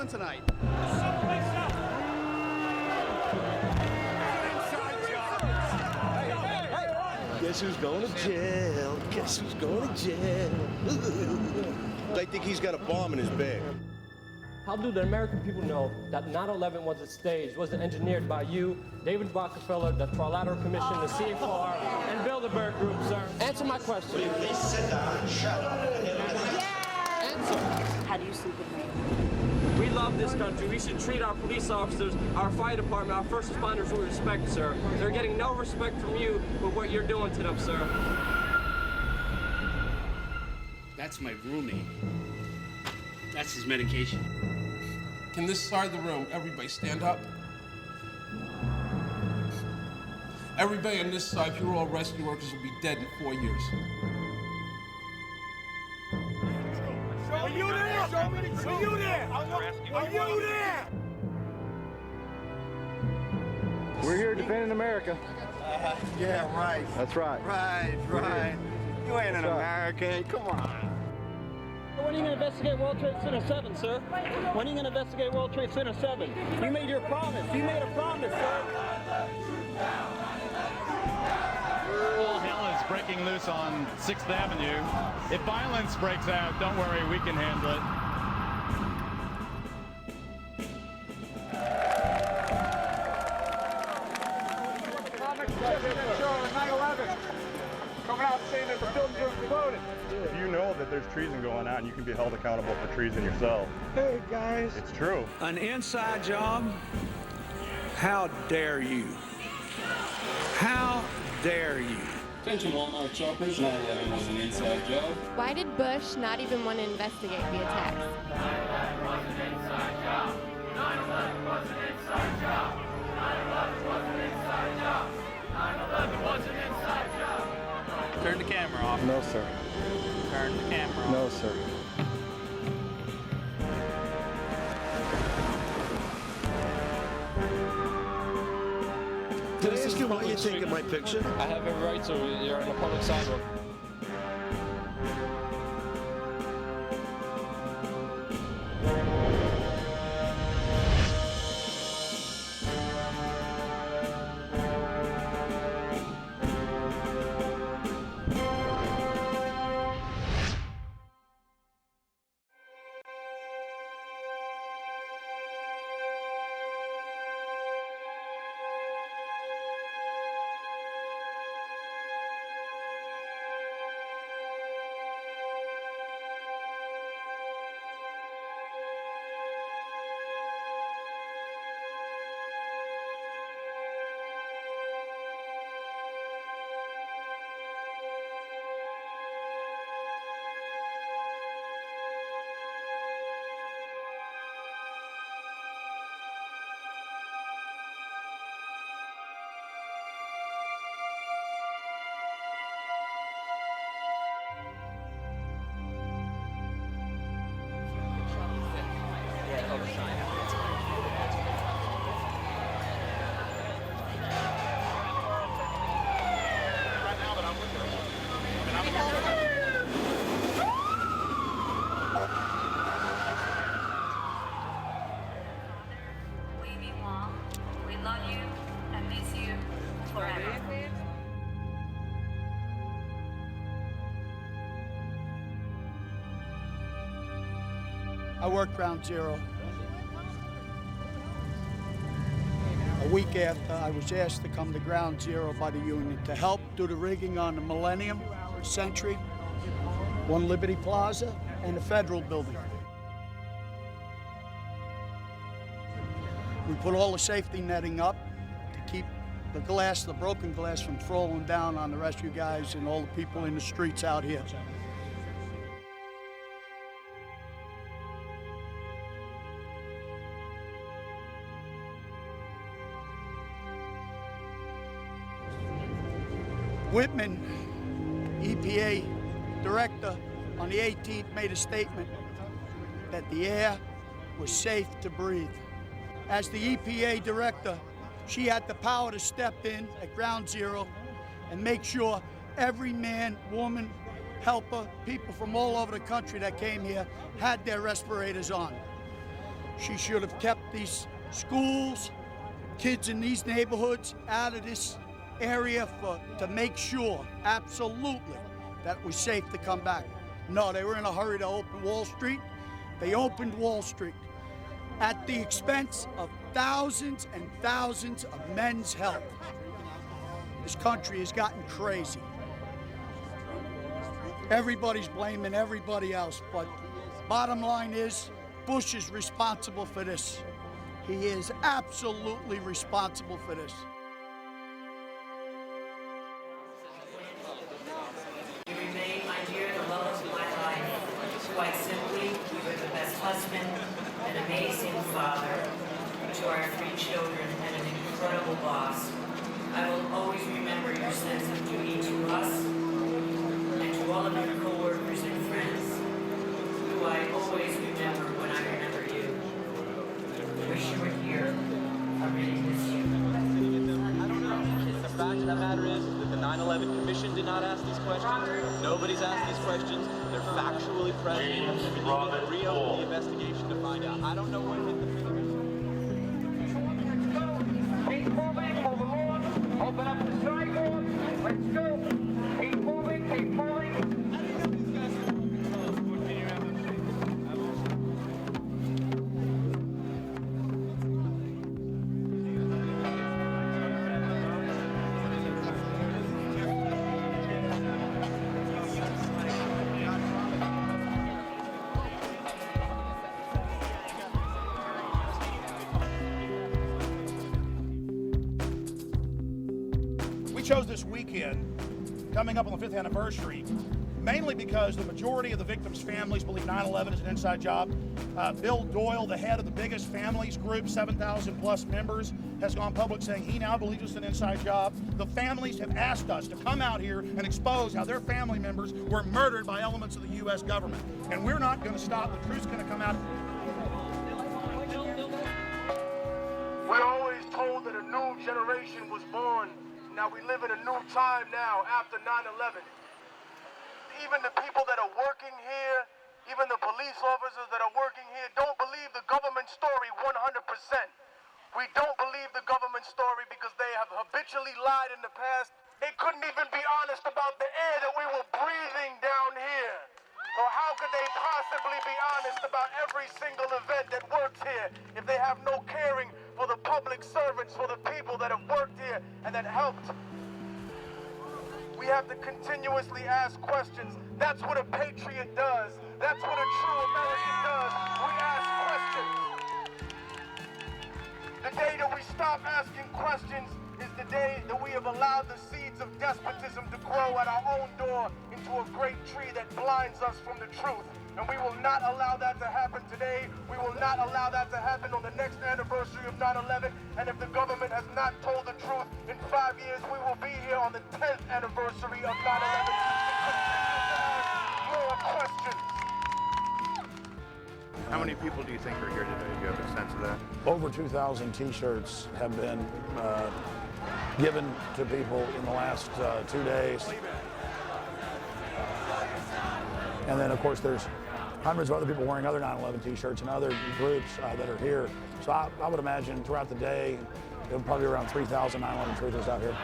doing tonight? Guess who's going to jail? Guess who's going to jail? They think he's got a bomb in his bag. How do the American people know that 9/11 wasn't staged, wasn't engineered by you, David Rockefeller, the Trilateral Commission, the CFR, and Bilderberg Group, sir? Answer my question. Please sit down and shut up. Answer. How do you sleep at night? We love this country. We should treat our police officers, our fire department, our first responders with respect, sir. They're getting no respect from you for what you're doing to them, sir. That's my roommate. That's his medication. Can this side of the room, everybody stand up? Everybody on this side, if you were all rescue workers, will be dead in 4 years. Are you there? Are you there? Are you there? We're here defending America. Yeah, right. That's right. Right. You ain't an American. Come on. When are you going to investigate World Trade Center 7, sir? When are you going to investigate World Trade Center 7? You made your promise. You made a promise, sir. All hell is breaking loose on 6th Avenue. If violence breaks out, don't worry, we can handle it. Coming out saying that the buildings are exploded. If you know that there's treason going on, you can be held accountable for treason yourself. Hey, guys. It's true. An inside job? How dare you? How dare you? Attention Walmart shoppers, 9/11 was an inside job. Why did Bush not even want to investigate the attacks? 9/11 was an inside job. 9/11 was an inside job. 9/11 was an inside job. 9/11 was an inside job. Turn the camera off. No, sir. Turn the camera off. No, sir. Did I ask you why you're taking my picture? I have every right to. You're on a public sidewalk. I worked Ground Zero. A week after, I was asked to come to Ground Zero by the union to help do the rigging on the Millennium, Century, One Liberty Plaza, and the Federal Building. We put all the safety netting up to keep the glass, the broken glass, from falling down on the rescue guys and all the people in the streets out here. Whitman, EPA director, on the 18th made a statement that the air was safe to breathe. As the EPA director, she had the power to step in at Ground Zero and make sure every man, woman, helper, people from all over the country that came here had their respirators on. She should have kept these schools, kids in these neighborhoods out of this area to make sure, absolutely, that it was safe to come back. No, they were in a hurry to open Wall Street. They opened Wall Street at the expense of thousands and thousands of men's health. This country has gotten crazy. Everybody's blaming everybody else, but bottom line is, Bush is responsible for this. He is absolutely responsible for this. You remain, my dear, the love of my life. Quite simply, you are the best husband, an amazing father to our 3 children, and an incredible boss. I will always remember your sense of duty to us and to all of your co-workers and friends, who I always remember when I remember you. I wish you were here. I really miss you. The fact of the matter is that the 9/11 Commission did not ask these questions. Nobody's asked these questions. They're factually present. And you need to reopen the investigation to find out. I don't know what hit the figure. Keep moving, move along. Open up the sidewalk. Let's go. Keep moving, keep moving. We chose this weekend, coming up on the 5th anniversary, mainly because the majority of the victims' families believe 9/11 is an inside job. Bill Doyle, the head of the biggest families group, 7,000 plus members, has gone public saying he now believes it's an inside job. The families have asked us to come out here and expose how their family members were murdered by elements of the U.S. government. And we're not going to stop. The truth's going to come out. We're always told that a new generation was born. Now we live in a new time now after 9/11. Even the people that are working here, even the police officers that are working here, don't believe the government story 100%. We don't believe the government story because they have habitually lied in the past. They couldn't even be honest about the air that we were breathing down here. So how could they possibly be honest about every single event that works here if they have no caring for the public servants, for the people that have worked here and that helped? We have to continuously ask questions. That's what a patriot does. That's what a true American does. We ask questions. The day that we stop asking questions is the day that we have allowed the seeds of despotism to grow at our own door into a great tree that blinds us from the truth. And we will not allow that to happen today. We will not allow that to happen on the next anniversary of 9/11. And if the government has not told the truth, in 5 years we will be here on the 10th anniversary of 9/11 to continue to ask more questions. How many people do you think are here today? Do you have a sense of that? Over 2,000 T-shirts have been given to people in the last 2 days. And then, of course, there's hundreds of other people wearing other 9/11 T-shirts and other groups that are here. So I would imagine throughout the day, there'll probably be around 3,000 9/11 truthers out here.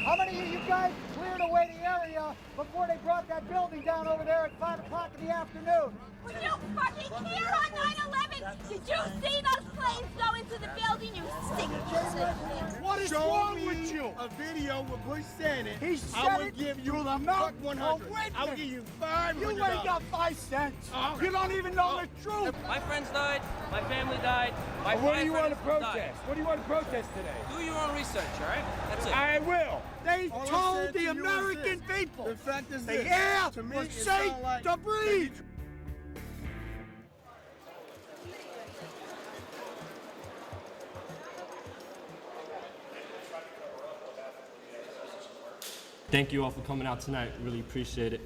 How many of you guys cleared away the area before they brought that building down over there at 5 o'clock in the afternoon? Were you fucking here on 9/11? Did you see those planes go into the building, you sick piece of... What is wrong with you? A video where Bush said it. He said I would it give you to the fuck mountain. 100. Oh, I would give you $500. You ain't got 5 cents. You don't even know the truth. My friends died. My family died. My What do you want to firefighters protest? died. What do you want to protest today? Do your own research, all right? That's it. I will. They All I told said the to you is American this. people The fact is the this. air To me, was it safe sound like to breathe. Thank you all for coming out tonight. Really appreciate it.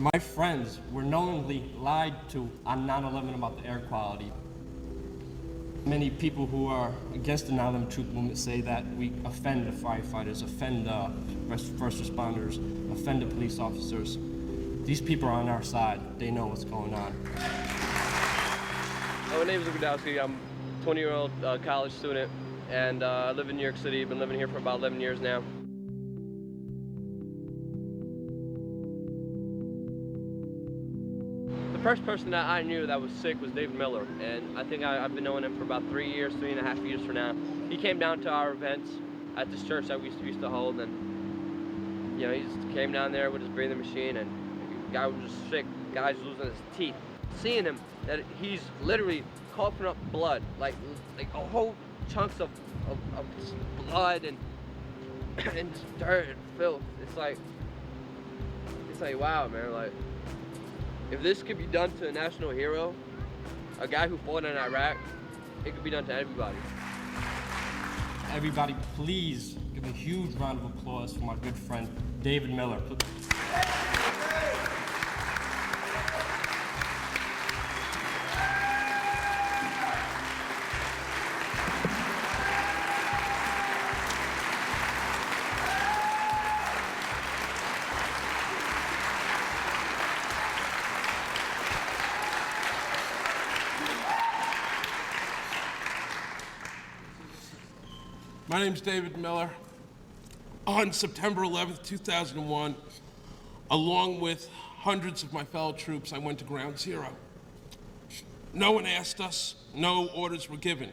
My friends were knowingly lied to on 9/11 about the air quality. Many people who are against the 9/11 truth movement say that we offend the firefighters, offend the first responders, offend the police officers. These people are on our side. They know what's going on. My name is Lukadowski. I'm a 20-year-old college student, and I live in New York City. I've been living here for about 11 years now. The first person that I knew that was sick was David Miller, and I think I've been knowing him for about 3.5 years for now. He came down to our events at this church that we used to hold, and you know, he just came down there with his breathing machine, and the guy was just sick. The guy was losing his teeth. Seeing him, that he's literally coughing up blood, like a whole chunks of blood and just dirt and filth. It's like wow, man. Like, if this could be done to a national hero, a guy who fought in Iraq, it could be done to everybody. Everybody, please give a huge round of applause for my good friend, David Miller. My name's David Miller. On September 11th, 2001, along with hundreds of my fellow troops, I went to Ground Zero. No one asked us, no orders were given.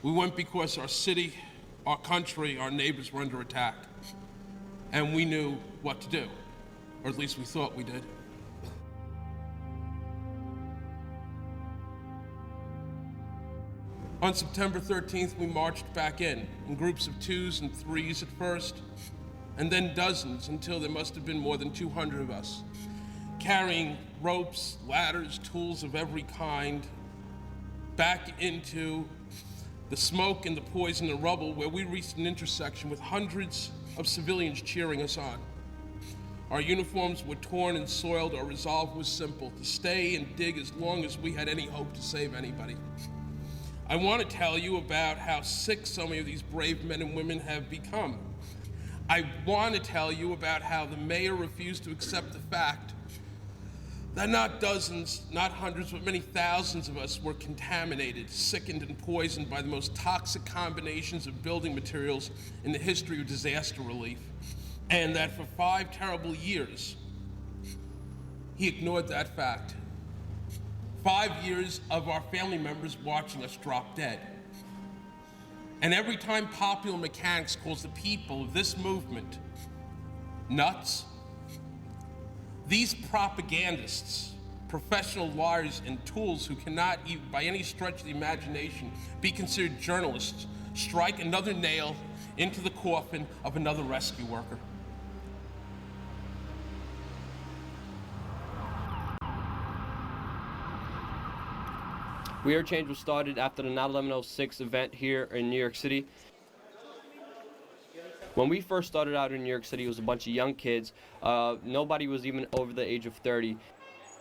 We went because our city, our country, our neighbors were under attack. And we knew what to do, or at least we thought we did. On September 13th, we marched back in groups of 2s and 3s at first, and then dozens until there must have been more than 200 of us, carrying ropes, ladders, tools of every kind, back into the smoke and the poison and rubble, where we reached an intersection with hundreds of civilians cheering us on. Our uniforms were torn and soiled. Our resolve was simple: to stay and dig as long as we had any hope to save anybody. I want to tell you about how sick so many of these brave men and women have become. I want to tell you about how the mayor refused to accept the fact that not dozens, not hundreds, but many thousands of us were contaminated, sickened, and poisoned by the most toxic combinations of building materials in the history of disaster relief. And that for 5 terrible years, he ignored that fact. 5 years of our family members watching us drop dead. And every time popular mechanics calls the people of this movement nuts, these propagandists, professional liars and tools who cannot, even by any stretch of the imagination, be considered journalists, strike another nail into the coffin of another rescue worker. We Are Change was started after the 9/11/06 event here in New York City. When we first started out in New York City, it was a bunch of young kids. Nobody was even over the age of 30.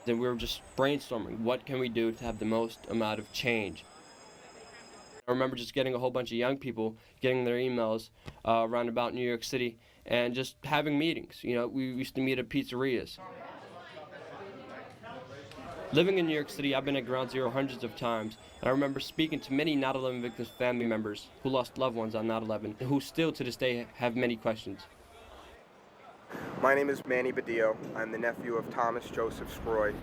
And we were just brainstorming, what can we do to have the most amount of change? I remember just getting a whole bunch of young people, getting their emails around about New York City, and just having meetings. You know, we used to meet at pizzerias. Living in New York City, I've been at Ground Zero hundreds of times, and I remember speaking to many 9/11 victims' family members who lost loved ones on 9/11, and who still to this day have many questions. My name is Manny Badillo. I'm the nephew of Thomas Joseph Scroy.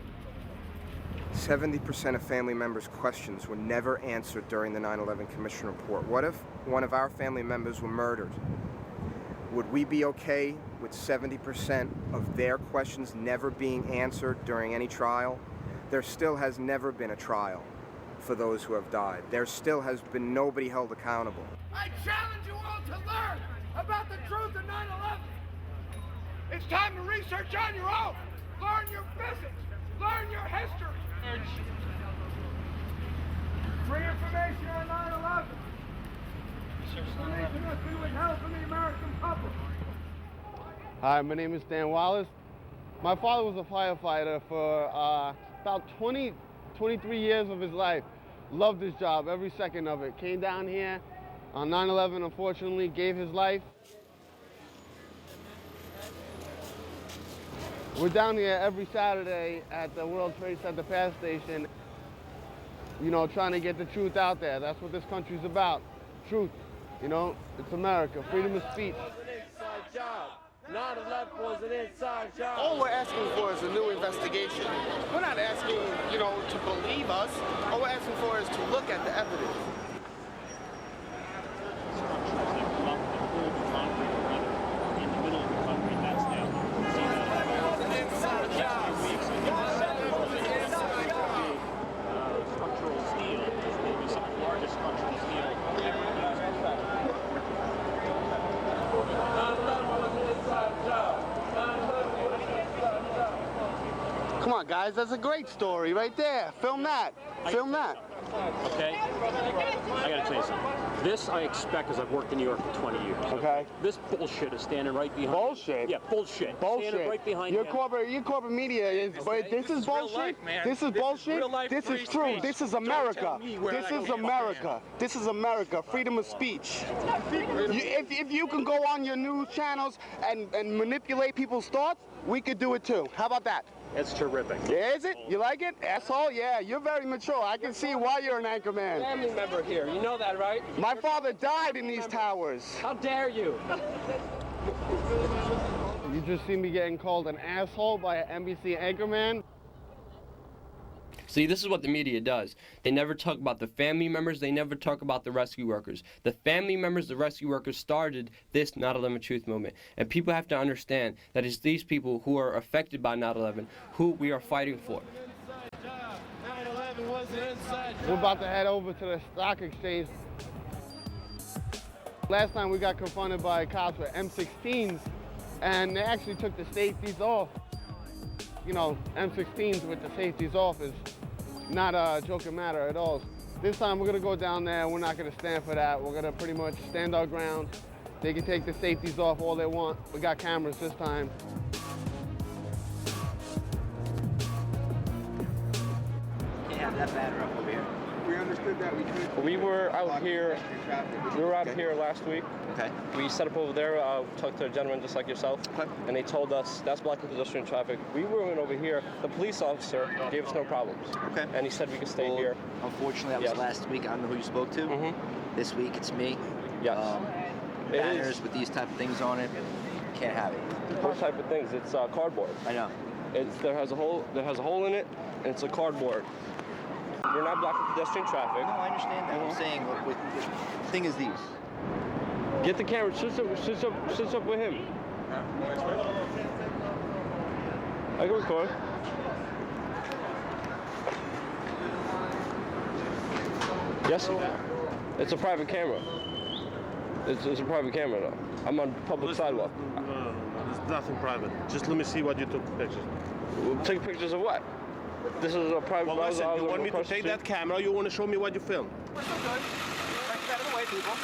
70% of family members' questions were never answered during the 9/11 Commission report. What if one of our family members were murdered? Would we be okay with 70% of their questions never being answered during any trial? There still has never been a trial for those who have died. There still has been nobody held accountable. I challenge you all to learn about the truth of 9/11. It's time to research on your own. Learn your physics. Learn your history. Free information on 9/11. Information must be withheld from the American public. Hi, my name is Dan Wallace. My father was a firefighter for about 23 years of his life. Loved his job, every second of it. Came down here on 9/11, unfortunately, gave his life. We're down here every Saturday at the World Trade Center Pass Station, you know, trying to get the truth out there. That's what this country's about, truth. You know, it's America, freedom of speech. 9/11 was an inside job. All we're asking for is a new investigation. We're not asking, you know, to believe us. All we're asking for is to look at the evidence. Come on, guys, that's a great story right there. Film that. Film that. Okay? I gotta tell you something. This I expect because I've worked in New York for 20 years. Okay. This bullshit is standing right behind. Bullshit? Yeah, bullshit. Bullshit. Standing right behind Your him. corporate media is, but this is bullshit. life, man. This is This is bullshit. real life This free is true. speech. This is Don't America. tell me where This I is go. America. This is America. Freedom of speech. If you can go on your news channels and manipulate people's thoughts, we could do it too. How about that? That's terrific. Yeah, is it? You like it? Asshole? Yeah, you're very mature. I can see why you're an anchor man. Family member here, you know that, right? My father died in these towers. How dare you? You just see me getting called an asshole by an NBC anchorman. See, this is what the media does. They never talk about the family members. They never talk about the rescue workers. The family members, the rescue workers started this 9/11 Truth movement. And people have to understand that it's these people who are affected by 9/11 who we are fighting for. 9/11 was an inside job. We're about to head over to the stock exchange. Last time we got confronted by cops with M16s, and they actually took the safeties off. You know, M16s with the safeties off is not a joking matter at all. This time we're gonna go down there, we're not gonna stand for that. We're gonna pretty much stand our ground. They can take the safeties off all they want. We got cameras this time. Can't have that banner up over here. We understood that we could. We were out here. We were out here last week. Okay. We set up over there, talked to a gentleman just like yourself, and they told us that's blocking pedestrian traffic. We were over here. The police officer gave us no problems. Okay. And he said we could stay here. Unfortunately, that was Yes. last week. I don't know who you spoke to. This week, it's me. Yes. It Banners is. with these type of things on it. Can't have it. What type of things? It's cardboard. I know. There has a hole in it, and it's a cardboard. We're not blocking pedestrian traffic. No, I understand that. I'm saying, the thing is these. Get the camera, sit up with him. I can record. Yes? It's a private camera. It's a private camera though. I'm on public sidewalk. There's nothing private. Just let me see what you took pictures. Take pictures of what? This is a private. Well, listen, you want me to take that camera, or you want to show me what you filmed? We're still good. Right out of the way, people.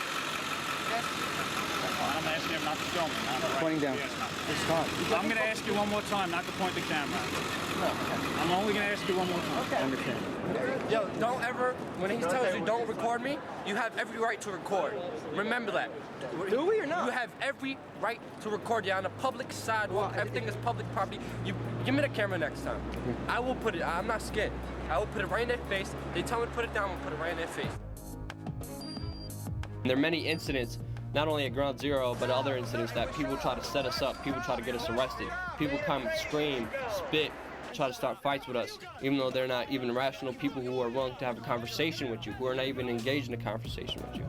I'm asking him not to film me. Pointing down. It's fine. I'm going to ask you one more time not to point the camera. I'm only going to ask you one more time. Okay. Understand. Yo, don't ever, when he tells you don't record me, you have every right to record. Remember that. Do we or not? You have every right to record. You're on a public sidewalk. Everything is public property. You give me the camera next time. I will put it, I'm not scared. I will put it right in their face. They tell me to put it down, I'm going to put it right in their face. There are many incidents, not only at Ground Zero, but other incidents that people try to set us up, people try to get us arrested. People come, scream, spit, try to start fights with us, even though they're not even rational people who are willing to have a conversation with you, who are not even engaged in a conversation with you.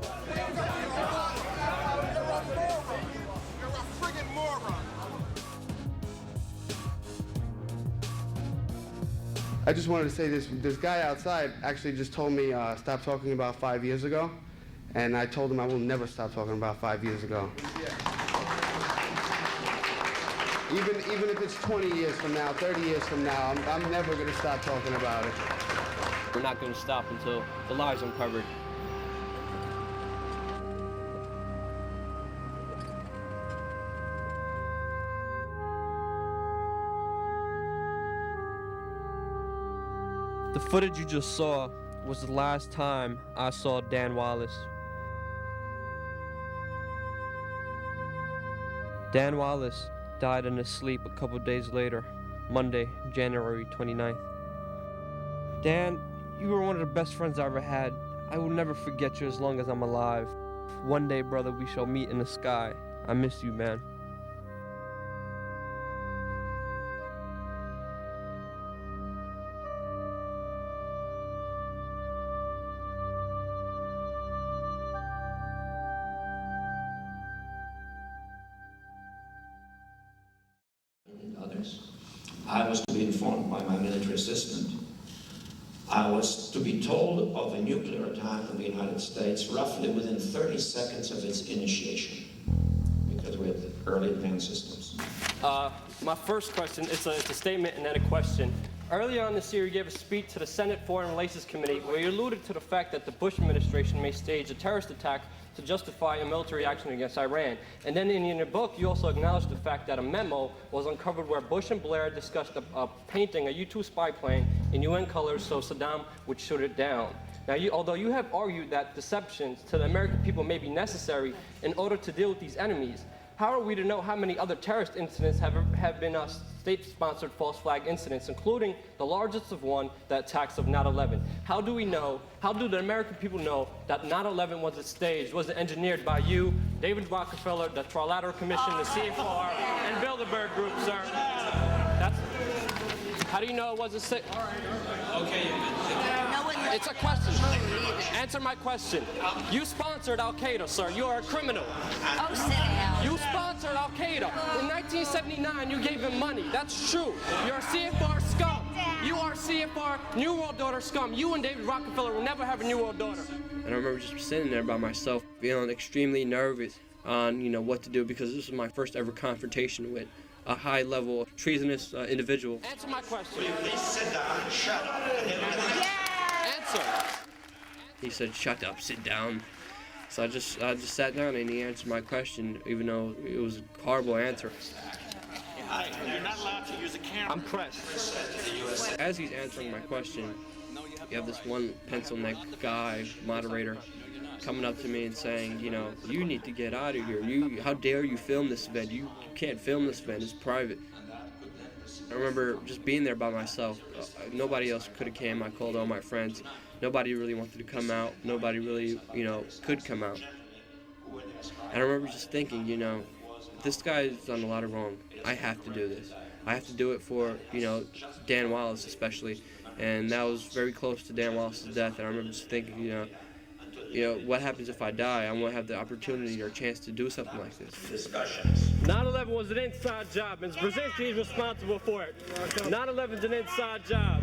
I just wanted to say this guy outside actually just told me stop talking about 5 years ago, and I told him I will never stop talking about 5 years ago. Even if it's 20 years from now, 30 years from now, I'm never going to stop talking about it. We're not going to stop until the lie is uncovered. The footage you just saw was the last time I saw Dan Wallace. Dan Wallace died in his sleep a couple days later, Monday, January 29th. Dan, you were one of the best friends I ever had. I will never forget you as long as I'm alive. One day, brother, we shall meet in the sky. I miss you, man. Others. I was to be informed by my military assistant. I was to be told of a nuclear attack on the United States roughly within 30 seconds of its initiation, because we have early advanced systems. My first question, it's a statement and then a question. Earlier on this year, you gave a speech to the Senate Foreign Relations Committee where you alluded to the fact that the Bush administration may stage a terrorist attack to justify a military action against Iran. And then in your book, you also acknowledged the fact that a memo was uncovered where Bush and Blair discussed painting a U-2 spy plane in UN colors so Saddam would shoot it down. Now, although you have argued that deceptions to the American people may be necessary in order to deal with these enemies, how are we to know how many other terrorist incidents have been state-sponsored false flag incidents, including the largest of one, the attacks of 9/11? How do we know, how do the American people know that 9/11 was staged, was engineered by you, David Rockefeller, the Trilateral Commission, the CFR, and Bilderberg Group, sir? How do you know it wasn't staged? Okay. It's a question. Answer my question. You sponsored Al-Qaeda, sir. You are a criminal. Oh, sit down. You sponsored Al-Qaeda. In 1979, you gave him money. That's true. You're a CFR scum. You are CFR New World Order scum. You and David Rockefeller will never have a New World Order. And I remember just sitting there by myself, feeling extremely nervous on, what to do, because this was my first ever confrontation with a high-level treasonous individual. Answer my question. Please sit down and shut up. Answer. He said, "Shut up, sit down." So I just sat down and he answered my question, even though it was a horrible answer. You're not allowed to use a camera. I'm pressed. As he's answering my question, you have this one pencil-neck guy, moderator, coming up to me and saying, you need to get out of here. How dare you film this event? You can't film this event. It's private. I remember just being there by myself. Nobody else could have came. I called all my friends. Nobody really wanted to come out. Nobody really, could come out. And I remember just thinking, this guy's done a lot of wrong. I have to do this. I have to do it for, Dan Wallace especially. And that was very close to Dan Wallace's death. And I remember just thinking, what happens if I die? I won't have the opportunity or chance to do something like this. Discussions. 9/11 was an inside job, and Brzezinski is responsible for it. 9/11 is an inside job.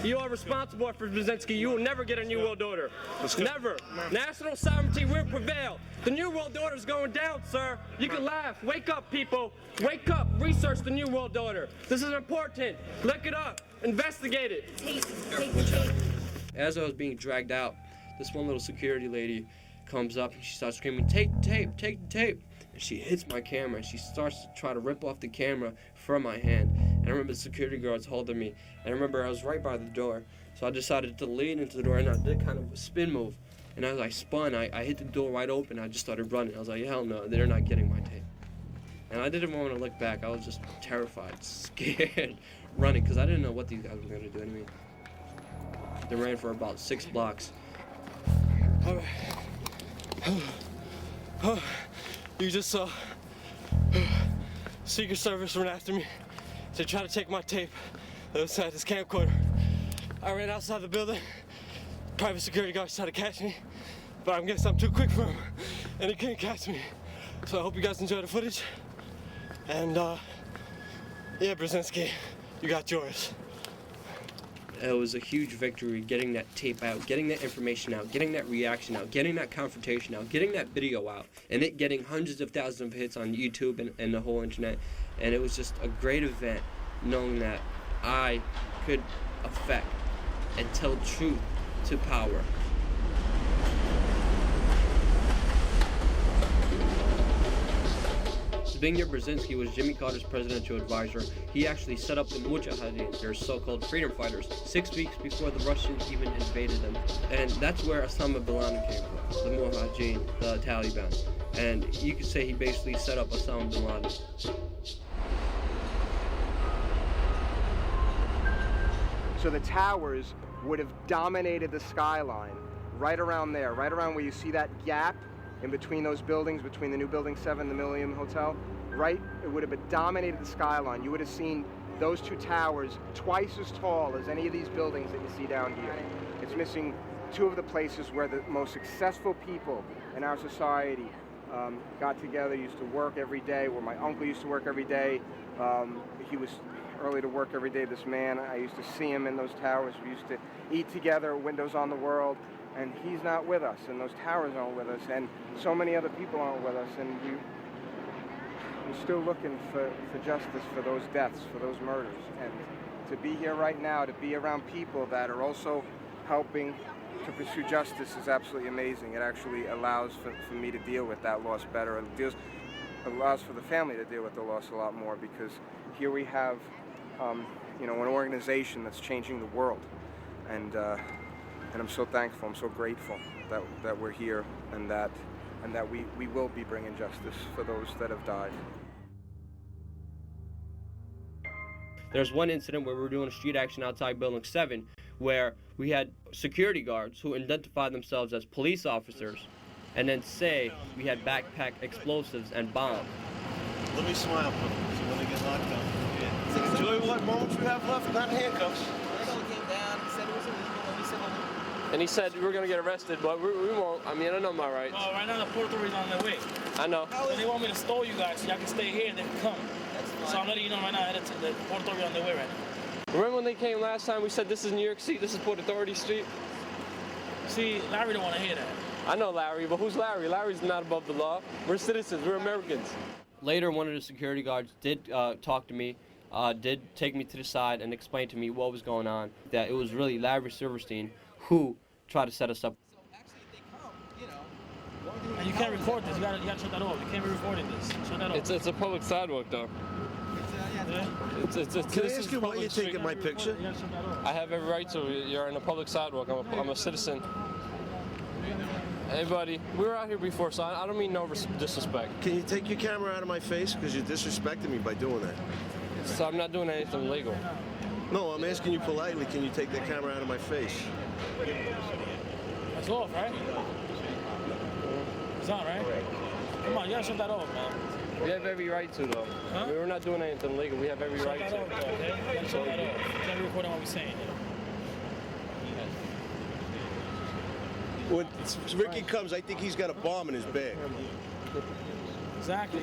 You are responsible for Brzezinski. You will never get a New World Order. Never. National sovereignty will prevail. The New World Order is going down, sir. You can laugh. Wake up, people. Wake up. Research the New World Order. This is important. Look it up. Investigate it. As I was being dragged out, this one little security lady comes up and she starts screaming, "Take the tape, take the tape." And she hits my camera and she starts to try to rip off the camera from my hand. And I remember the security guards holding me. And I remember I was right by the door. So I decided to lean into the door and I did kind of a spin move. And as I spun, I hit the door wide open. I just started running. I was like, hell no, they're not getting my tape. And I didn't want to look back. I was just terrified, scared, running, because I didn't know what these guys were going to do to me. They ran for about 6 blocks. All right. You just saw Secret Service run after me to try to take my tape that was inside this camcorder. I ran outside the building. Private security guards tried to catch me, but I guess I'm too quick for him, and he couldn't catch me. So I hope you guys enjoy the footage. And yeah, Brzezinski, you got yours. It was a huge victory getting that tape out, getting that information out, getting that reaction out, getting that confrontation out, getting that video out, and it getting hundreds of thousands of hits on YouTube and the whole internet. And it was just a great event knowing that I could affect and tell truth to power. Zbigniew Brzezinski was Jimmy Carter's presidential advisor. He actually set up the Mujahideen, their so-called freedom fighters, 6 weeks before the Russians even invaded them. And that's where Osama bin Laden came from, the Mujahideen, the Taliban. And you could say he basically set up Osama bin Laden. So the towers would have dominated the skyline right around there, right around where you see that gap in between those buildings, between the new Building 7 and the Millennium Hotel, right? It would have dominated the skyline. You would have seen those two towers twice as tall as any of these buildings that you see down here. It's missing two of the places where the most successful people in our society got together, used to work every day, where my uncle used to work every day. He was early to work every day, this man. I used to see him in those towers. We used to eat together, windows on the world, and he's not with us, and those towers aren't with us, and so many other people aren't with us, and we're still looking for justice for those deaths, for those murders. And to be here right now, to be around people that are also helping to pursue justice is absolutely amazing. It actually allows for me to deal with that loss better. It allows for the family to deal with the loss a lot more, because here we have you know, an organization that's changing the world, and I'm so thankful, I'm so grateful that we're here, and that we will be bringing justice for those that have died. There's one incident where we were doing a street action outside Building 7 where we had security guards who identified themselves as police officers and then say we had backpack explosives and bombs. Let me smile, so when they get locked up. Yeah. Enjoy what moments you have left, not handcuffs. And he said we're going to get arrested, but we won't. I mean, I know my rights. Well, right now the Port Authority's on their way. I know. So they want me to stall you guys so y'all can stay here and they can come. So I'm letting you know right now that the Port Authority on their way right now. Remember when they came last time, we said this is New York City, this is Port Authority Street? See, Larry don't want to hear that. I know Larry, but who's Larry? Larry's not above the law. We're citizens, we're Americans. Later, one of the security guards did talk to me, did take me to the side and explain to me what was going on. That it was really Larry Silverstein who tried to set us up. And you can't record this. You gotta shut that off. You can't be recording this. Shut that off. It's a public sidewalk, though. Can I ask you why you're taking my picture? I have every right to. You're in a public sidewalk. I'm a citizen. Hey, buddy, we were out here before, so I don't mean no disrespect. Can you take your camera out of my face? Because you're disrespecting me by doing that. So I'm not doing anything illegal. No, I'm asking you politely, can you take that camera out of my face? That's off, right? It's on, right? Come on, you gotta shut that off, man. We have every right to, though. Huh? We're not doing anything illegal. We have every right to. Shut that off, though, okay? You gotta shut that off. You can't be recording what we're saying. When Ricky comes, I think he's got a bomb in his bag. Exactly.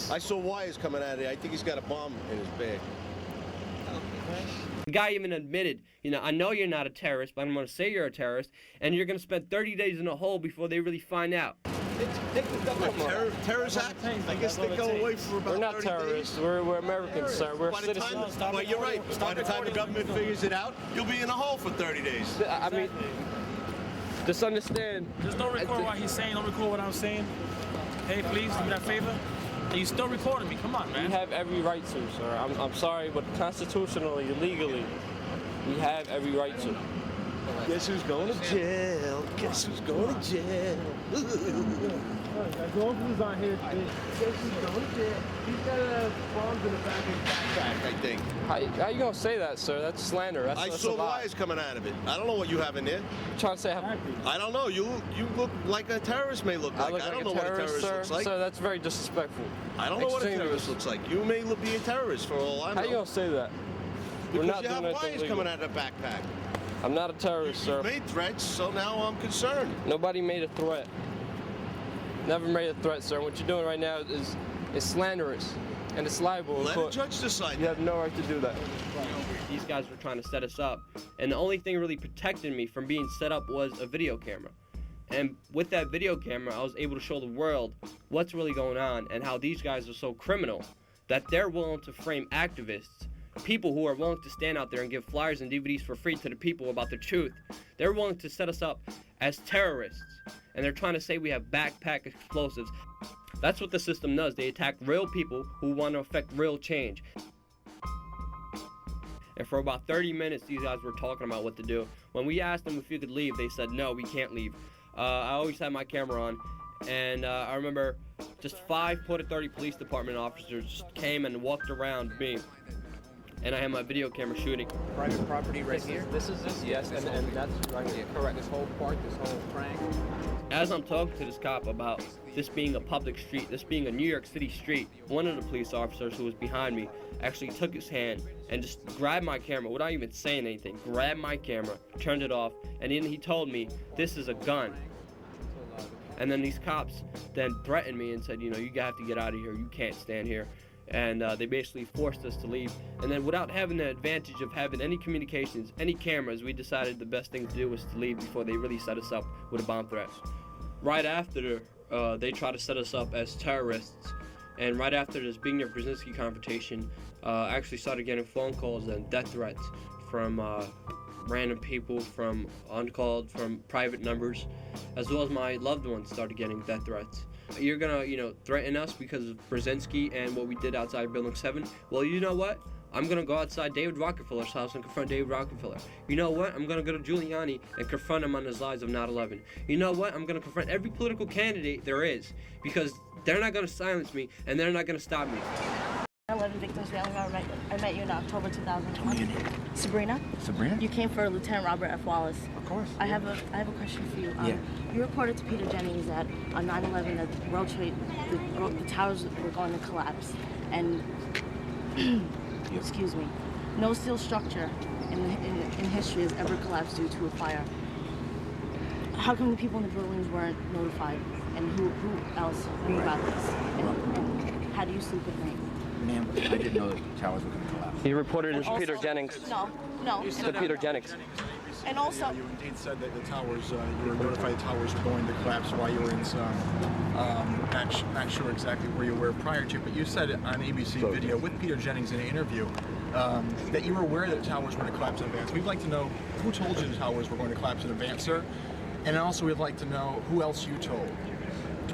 I saw wires coming out of there. I think he's got a bomb in his bag. The guy even admitted, you know, I know you're not a terrorist, but I'm going to say you're a terrorist, and you're going to spend 30 days in a hole before they really find out. Terrorist act? I guess they go away for about 30 days. We're not terrorists. We're Americans, sir. We're citizens. But you're right. By the time the government figures it out, you'll be in a hole for 30 days. I mean, just understand. Just don't record what he's saying. Don't record what I'm saying. Hey, please, do me that favor. And you still recording me. Come on, man. We have every right to, sir. I'm sorry, but constitutionally, legally, we have every right to. Guess who's going to jail? Guess who's going to jail? As long as he's on here, guess who's going to jail? He's got bombs in the back of his backpack, I think. How you gonna say that, sir? That's slander. I saw wires coming out of it. I don't know what you have in there. You're trying to say I don't know. You look like a terrorist may look like. I don't know what a terrorist looks like. Sir, that's very disrespectful. I don't know what a terrorist looks like. You may be a terrorist for all I know. How you gonna say that? Because We're not you have doing wires anything coming illegal. out of the backpack. I'm not a terrorist, sir. You made threats, so now I'm concerned. Nobody made a threat. Never made a threat, sir. What you're doing right now is slanderous, and it's libel. Let a judge decide. You have no right to do that. These guys were trying to set us up, and the only thing really protecting me from being set up was a video camera. And with that video camera, I was able to show the world what's really going on and how these guys are so criminal that they're willing to frame activists, people who are willing to stand out there and give flyers and DVDs for free to the people about the truth. They're willing to set us up as terrorists, and they're trying to say we have backpack explosives. That's what the system does. They attack real people who want to affect real change. And for about 30 minutes, these guys were talking about what to do. When we asked them if we could leave, they said, no, we can't leave. I always had my camera on, and I remember just 5 Port Authority Police Department officers just came and walked around me. And I had my video camera shooting. Private property right here? This is this, yes, and that's right here. Correct. This whole part, this whole frank. As I'm talking to this cop about this being a public street, this being a New York City street, one of the police officers who was behind me actually took his hand and just grabbed my camera without even saying anything, grabbed my camera, turned it off, and then he told me, this is a gun. And then these cops then threatened me and said, you know, you have to get out of here, you can't stand here. And they basically forced us to leave. And then without having the advantage of having any communications, any cameras, we decided the best thing to do was to leave before they really set us up with a bomb threat. Right after, they tried to set us up as terrorists. And right after this Brzezinski confrontation, I actually started getting phone calls and death threats from random people, from uncalled, from private numbers, as well as my loved ones started getting death threats. You're gonna, threaten us because of Brzezinski and what we did outside Building 7? Well, you know what? I'm gonna go outside David Rockefeller's house and confront David Rockefeller. You know what? I'm gonna go to Giuliani and confront him on his lies of 9/11. You know what? I'm gonna confront every political candidate there is, because they're not gonna silence me and they're not gonna stop me. 9/11 victims family member. I met you in October 2020. Sabrina? Sabrina? You came for Lieutenant Robert F. Wallace. Of course. I have a question for you. Yeah. You reported to Peter Jennings that on 9/11 that the World Trade, the towers were going to collapse, and excuse me, no steel structure in history has ever collapsed due to a fire. How come the people in the buildings weren't notified, and who else knew about this? And how do you sleep at night? Ma'am, I didn't know that the towers were going to collapse. He reported it to Also- Peter Jennings. No. To Peter Jennings. And also, You indeed said that the towers, you were notified the towers were going to collapse while you were in some, not sure exactly where you were prior to, but you said on ABC video with Peter Jennings in an interview that you were aware that the towers were going to collapse in advance. We'd like to know who told you the towers were going to collapse in advance, sir? And also we'd like to know who else you told.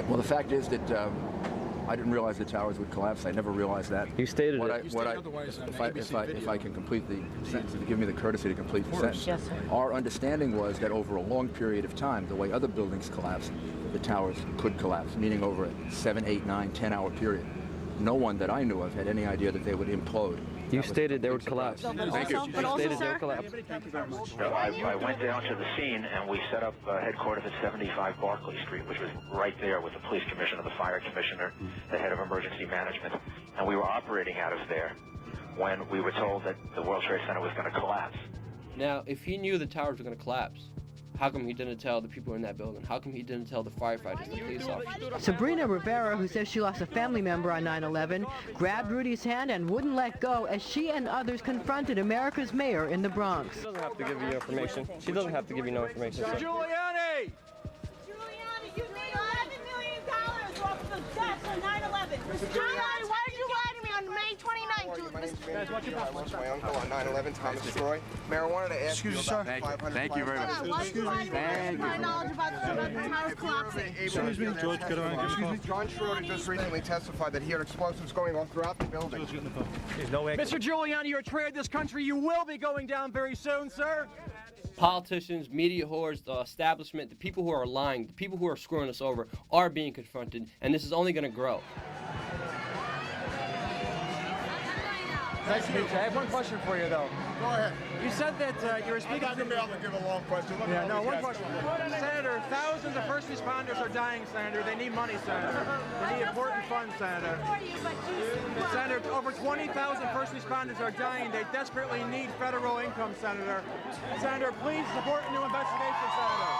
Well, the fact is that I didn't realize the towers would collapse. I never realized that. You stated what it. If I can complete the sentence, to give me the courtesy to complete the sentence. Yes, sir. Our understanding was that over a long period of time, the way other buildings collapse, the towers could collapse, meaning over a 7, 8, 9, 10-hour period. No one that I knew of had any idea that they would implode. You stated they would collapse. Thank you. But also, Stated they sir, would collapse. I went down to the scene and we set up headquarters at 75 Barclay Street, which was right there with the police commissioner, the fire commissioner, the head of emergency management, and we were operating out of there when we were told that the World Trade Center was going to collapse. Now, if he knew the towers were going to collapse, how come he didn't tell the people in that building? How come he didn't tell the firefighters, the police officers? Sabrina Rivera, who says she lost a family member on 9/11, grabbed Rudy's hand and wouldn't let go as she and others confronted America's mayor in the Bronx. She doesn't have to give you information. She doesn't have to give you no information. Sir. Giuliani! Giuliani, you made $11 million off of the deaths on 9/11. Why did you lie to me on May 29th? Guys, watch your back. My uncle on 9/11, Thomas Troy. Mayor, I wanted to ask you about the 500. Thank you very much. Why did you lie to me? That's my knowledge about the towers collapsing. Excuse me, George, could I? Excuse me. John Schroeder just recently testified that he heard explosives going off throughout the building. Mr. Giuliani, you're a traitor to this country. You will be going down very soon, sir. Politicians, media whores, the establishment, the people who are lying, the people who are screwing us over are being confronted, and this is only going to grow. Nice to meet you. I have one question for you, though. Go ahead. You said that you were speaking. I'm not going to be able to give a long question. Yeah, no, one question. Senator, thousands of first responders are dying, Senator. They need money, Senator. They need important funds, Senator. Senator, over 20,000 first responders are dying. They desperately need federal income, Senator. Senator, please support a new investigation, Senator.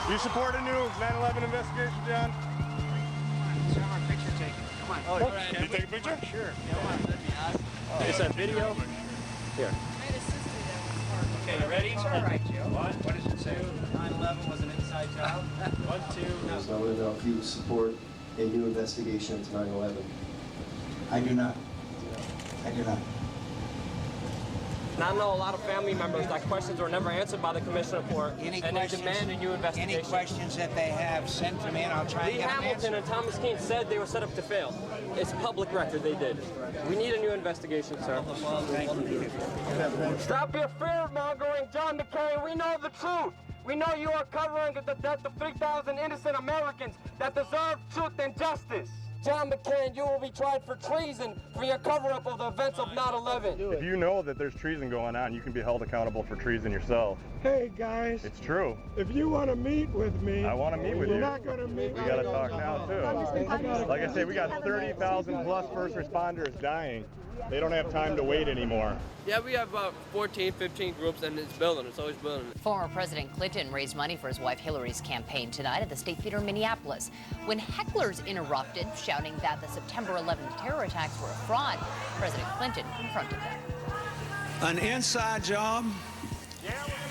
You support a new 9/11 investigation, John? Come on, picture taking. Come on. Oh, can you take a picture? Sure. Is that video? Here. Okay, you ready? All right, Joe. What does it say? 9/11 was an inside job. 1, 2. So I want to know if you support a new investigation into 9/11. I do not. I do not. And I know a lot of family members that questions were never answered by the commission report, and they demand a new investigation. Any questions that they have, send to me and I'll try and get them Hamilton and Thomas Keane said they were set up to fail. It's public record they did. We need a new investigation, sir. Stop your fear-mongering, John McCain. We know the truth. We know you are covering the death of 3,000 innocent Americans that deserve truth and justice. John McCain, you will be tried for treason for your cover-up of the events of 9/11. If you know that there's treason going on, you can be held accountable for treason yourself. Hey guys, it's true. If you want to meet with me, I want to meet with you. You're not going to meet. We got to talk now too. Like I say, we got 30,000 plus first responders dying. They don't have time to wait anymore. Yeah, we have about 14, 15 groups, and it's building. It's always building. Former President Clinton raised money for his wife Hillary's campaign tonight at the State Theater in Minneapolis when hecklers interrupted, shouting that the September 11th terror attacks were a fraud. President Clinton confronted them. An inside job?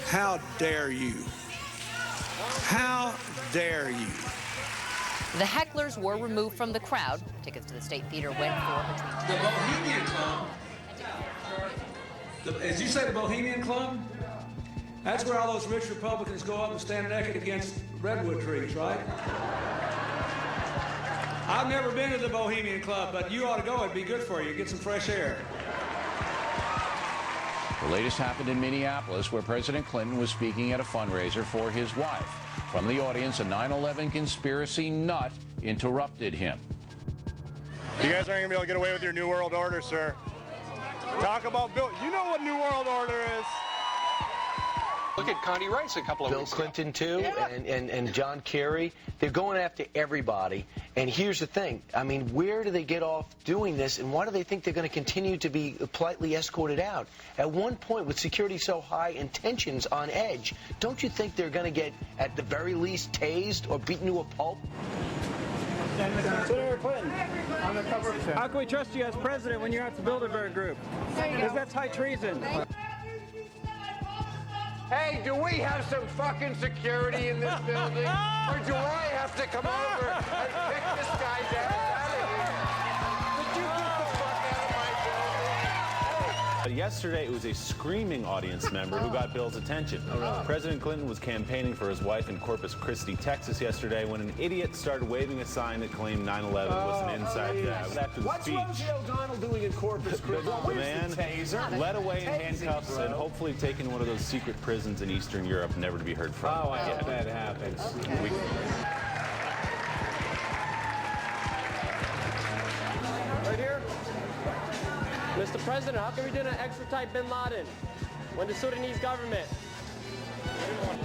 How dare you? How dare you? The hecklers were removed from the crowd. Tickets to the State Theater went for between The Bohemian Club? As you say, the Bohemian Club? That's where all those rich Republicans go up and stand naked against redwood trees, right? I've never been to the Bohemian Club, but you ought to go. It'd be good for you. Get some fresh air. The latest happened in Minneapolis, where President Clinton was speaking at a fundraiser for his wife. From the audience, a 9/11 conspiracy nut interrupted him. You guys aren't going to be able to get away with your New World Order, sir. Talk about Bill. You know what New World Order is. Look at Connie Rice a couple of Bill weeks Clinton, too, Yeah. and John Kerry. They're going after everybody. And here's the thing. I mean, where do they get off doing this, and why do they think they're going to continue to be politely escorted out? At one point, with security so high and tensions on edge, don't you think they're going to get, at the very least, tased or beaten to a pulp? Senator Clinton, how can we trust you as president when you're at the Bilderberg Group? Because that's high treason. Hey, do we have some fucking security in this building? Or do I have to come over and pick this guy's ass out of here? Would you get the fuck out of my building? Yesterday, it was a screaming audience member who got Bill's attention. President Clinton was campaigning for his wife in Corpus Christi, Texas yesterday when an idiot started waving a sign that claimed 9/11 was an inside job. After the What's speech, Rosie O'Donnell doing in Corpus Christi? the man led away in handcuffs and hopefully taken to one of those secret prisons in Eastern Europe, never to be heard from. Oh, I get that happens. Right here. Mr. President, how can we didn't extradite bin Laden when the Sudanese government?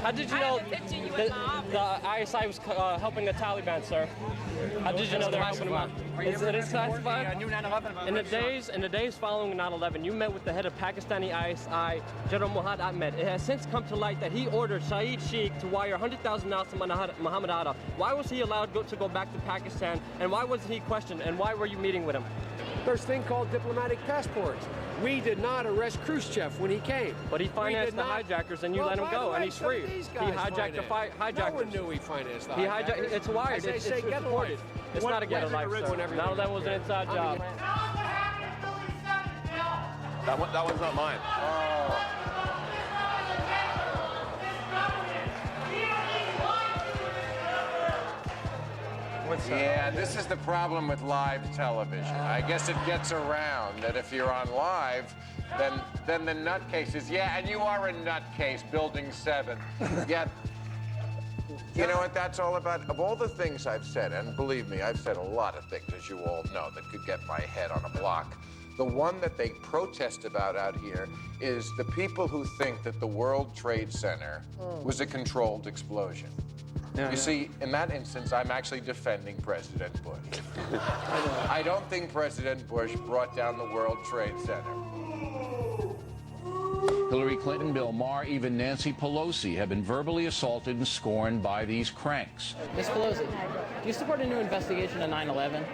How did you know the ISI was helping the Taliban, sir? How did you know they're helping them out? Is it classified? In the days following 9/11, you met with the head of Pakistani ISI, General Muhammad Ahmed. It has since come to light that he ordered Saeed Sheikh to wire $100,000 to Muhammad Atta. Why was he allowed to go back to Pakistan, and why wasn't he questioned, and why were you meeting with him? There's a thing called diplomatic passports. We did not arrest Khrushchev when he came. But he financed the hijackers, and you let him go, and he's free. He hijacked the hijackers. No one knew he financed the He hijacked. It's wired. It's get reported. It's not a get a life, sir. 9/11 was an inside job. That one's not mine. Yeah, this is the problem with live television. I guess it gets around that if you're on live, then the nutcases, yeah, and you are a nutcase, Building 7. Yeah. You know what that's all about? Of all the things I've said, and believe me, I've said a lot of things, as you all know, that could get my head on a block. The one that they protest about out here is the people who think that the World Trade Center was a controlled explosion. You see, in that instance, I'm actually defending President Bush. I don't think President Bush brought down the World Trade Center. Hillary Clinton, Bill Maher, even Nancy Pelosi have been verbally assaulted and scorned by these cranks. Ms. Pelosi, do you support a new investigation of 9/11,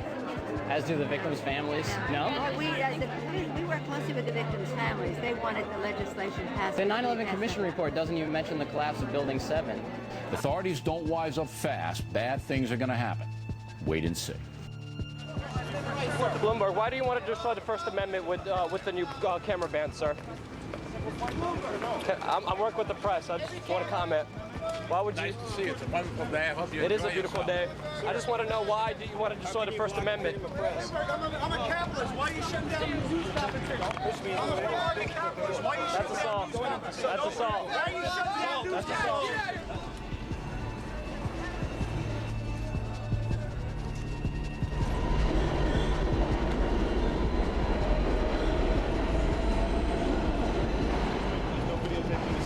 as do the victims' families? No? We work closely with the victims' families. They wanted the legislation passed. The 9/11 Commission report doesn't even mention the collapse of Building 7. Authorities don't wise up fast, bad things are going to happen. Wait and see. Bloomberg, why do you want to destroy the First Amendment with the new camera ban, sir? I'm working with the press. I just want to comment. Why would you? Nice to see you. It's a wonderful day. I hope you It is a enjoy beautiful yourself. day. I just want to know why do you want to destroy the First Amendment? I'm a capitalist. Why are you shutting down the news competition? I'm a capitalist. Why are you That's assault. That's assault. Why are you shutting down news? That's assault.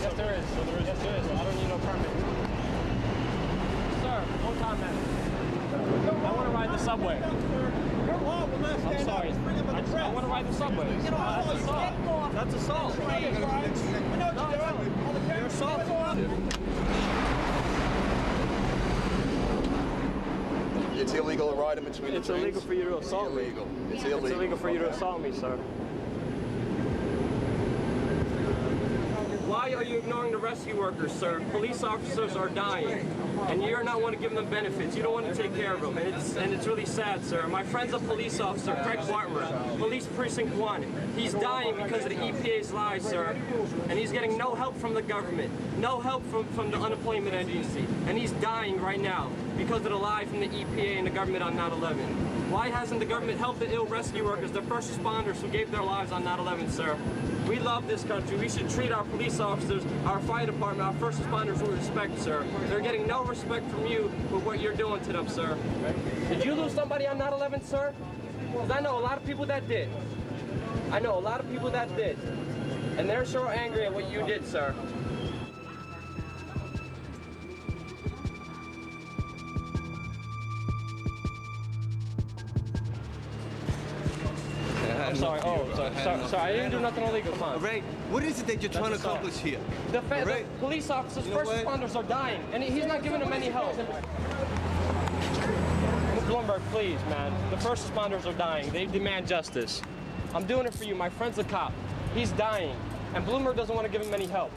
Yes, there is. Yes, there is. I don't need no permit. Sir, one time, man. I want to ride the subway. I'm sorry. I want to ride the subway. That's assault. That's assault. You're assaulting. It's illegal to ride in between It's illegal for you to assault me. It's illegal. It's illegal for you to assault me, sir. Why are you ignoring the rescue workers, sir? Police officers are dying, and you're not want to give them benefits. You don't want to take care of them, and it's really sad, sir. My friend's a police officer, Craig Bartmer, Police Precinct 1. He's dying because of the EPA's lies, sir, and he's getting no help from the government, no help from the unemployment agency, and he's dying right now because of the lie from the EPA and the government on 9/11. Why hasn't the government helped the ill rescue workers, the first responders who gave their lives on 9/11, sir? We love this country. We should treat our police officers, our fire department, our first responders with respect, sir. They're getting no respect from you with what you're doing to them, sir. Did you lose somebody on 9/11, sir? Because I know a lot of people that did. I know a lot of people that did. And they're sure angry at what you did, sir. I'm sorry. Oh, sorry. I didn't do nothing illegal. Come on. Right. What is it that you're trying to accomplish here? The police officers, first responders are dying, and he's not giving them any help. Bloomberg, please, man. The first responders are dying. They demand justice. I'm doing it for you. My friend's a cop. He's dying, and Bloomberg doesn't want to give him any help.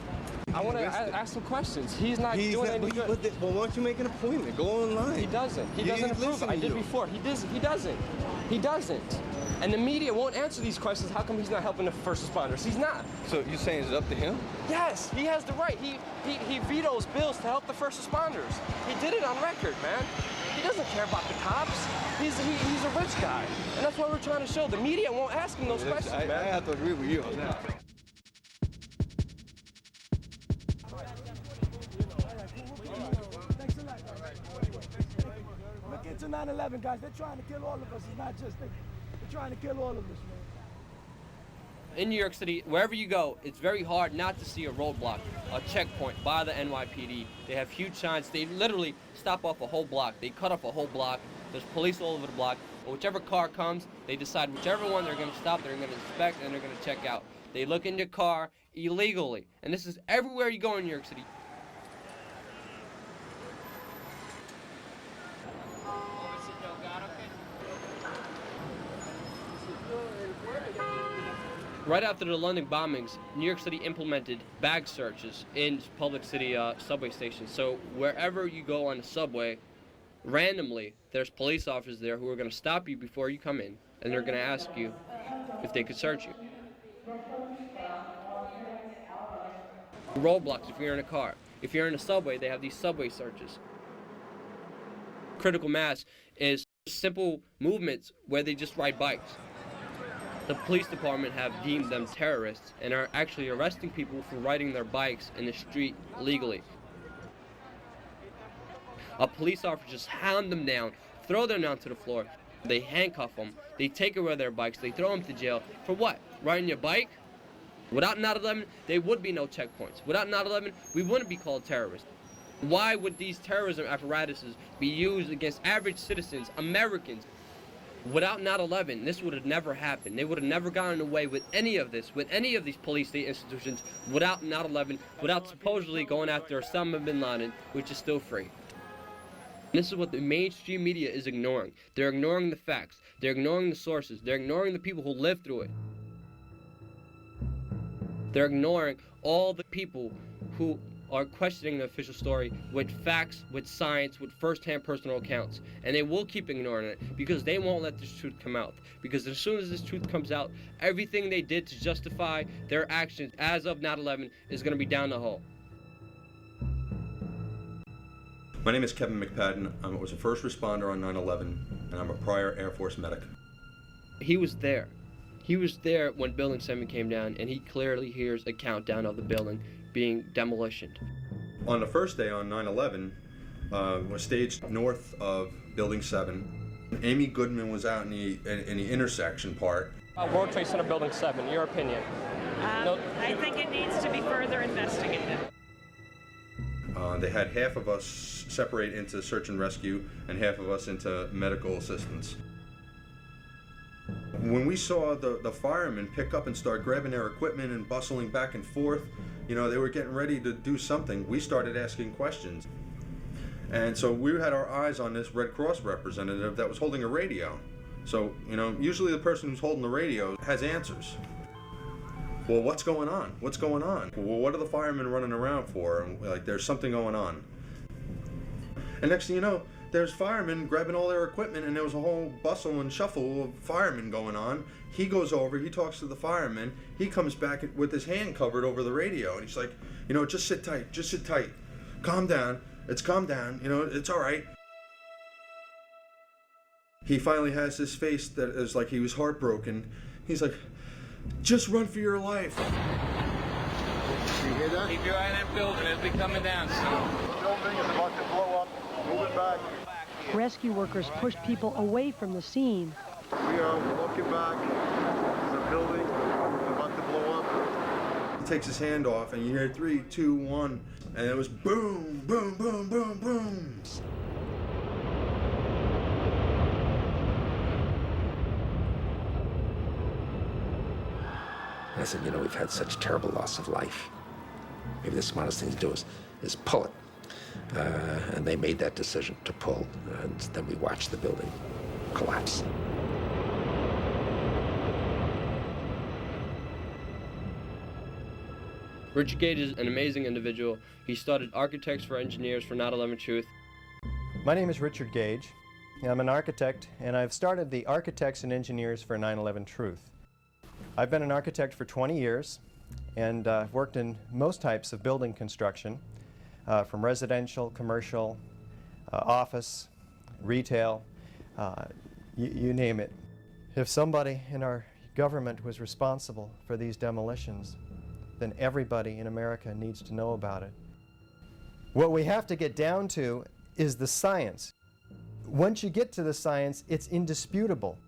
I want to ask some questions. He's not doing any good. Well, why don't you make an appointment? Go online. He doesn't. He doesn't approve it. I did before. He doesn't. He doesn't. And the media won't answer these questions. How come he's not helping the first responders? He's not. So you're saying it's up to him? Yes, he has the right. He vetoes bills to help the first responders. He did it on record, man. He doesn't care about the cops. He's a rich guy. And that's what we're trying to show. The media won't ask him those questions, man. I have to agree with you on that. Look into 9/11, guys. They're trying to kill all of us. It's not just they're trying to kill all of us, man. In New York City, wherever you go, it's very hard not to see a roadblock, a checkpoint by the NYPD. They have huge signs. They literally stop off a whole block. They cut off a whole block. There's police all over the block. But whichever car comes, they decide whichever one they're going to stop, they're going to inspect, and they're going to check out. They look in your car illegally. And this is everywhere you go in New York City. Right after the London bombings, New York City implemented bag searches in public city subway stations. So wherever you go on the subway, randomly, there's police officers there who are going to stop you before you come in, and they're going to ask you if they could search you. Roadblocks if you're in a car. If you're in a subway, they have these subway searches. Critical mass is simple movements where they just ride bikes. The police department have deemed them terrorists and are actually arresting people for riding their bikes in the street legally. A police officer just hound them down, throw them down to the floor. They handcuff them, they take away their bikes, they throw them to jail. For what? Riding your bike? Without 9/11, there would be no checkpoints. Without 9/11, we wouldn't be called terrorists. Why would these terrorism apparatuses be used against average citizens, Americans? Without 9/11, this would have never happened. They would have never gotten away with any of this, with any of these police state institutions, without 9/11, without supposedly going after Osama bin Laden, which is still free. This is what the mainstream media is ignoring. They're ignoring the facts. They're ignoring the sources. They're ignoring the people who lived through it. They're ignoring all the people who are questioning the official story with facts, with science, with first-hand personal accounts. And they will keep ignoring it because they won't let this truth come out. Because as soon as this truth comes out, everything they did to justify their actions as of 9/11 is going to be down the hole. My name is Kevin McPadden. I was a first responder on 9/11, and I'm a prior Air Force medic. He was there. He was there when Building 7 came down, and he clearly hears a countdown of the building being demolished. On the first day on 9/11, was staged north of Building 7. Amy Goodman was out in the intersection part. World Trade Center Building 7, your opinion? I think it needs to be further investigated. They had half of us separate into search and rescue and half of us into medical assistance. When we saw the firemen pick up and start grabbing their equipment and bustling back and forth, you know, they were getting ready to do something, we started asking questions. And so we had our eyes on this Red Cross representative that was holding a radio. So, you know, usually the person who's holding the radio has answers. Well, what's going on? What's going on? Well, what are the firemen running around for? And like, there's something going on. And next thing you know, there's firemen grabbing all their equipment, and there was a whole bustle and shuffle of firemen going on. He goes over, he talks to the fireman, he comes back with his hand covered over the radio, and he's like, you know, just sit tight, calm down, calm down, you know, it's all right. He finally has this face that is like he was heartbroken. He's like, just run for your life. You hear that? Keep your eye on that building, it'll be coming down soon. The building is about to blow up. Move it back. Rescue workers pushed people away from the scene. We are walking back. The building is about to blow up. He takes his hand off, and you hear 3, 2, 1, and it was boom, boom, boom, boom, boom. I said, you know, we've had such terrible loss of life. Maybe the smartest thing to do is pull it. And they made that decision to pull, and then we watched the building collapse. Richard Gage is an amazing individual. He started Architects for Engineers for 9/11 Truth. My name is Richard Gage. I'm an architect, and I've started the Architects and Engineers for 9/11 Truth. I've been an architect for 20 years, and I've worked in most types of building construction, from residential, commercial, office, retail, you name it. If somebody in our government was responsible for these demolitions, then everybody in America needs to know about it. What we have to get down to is the science. Once you get to the science, it's indisputable.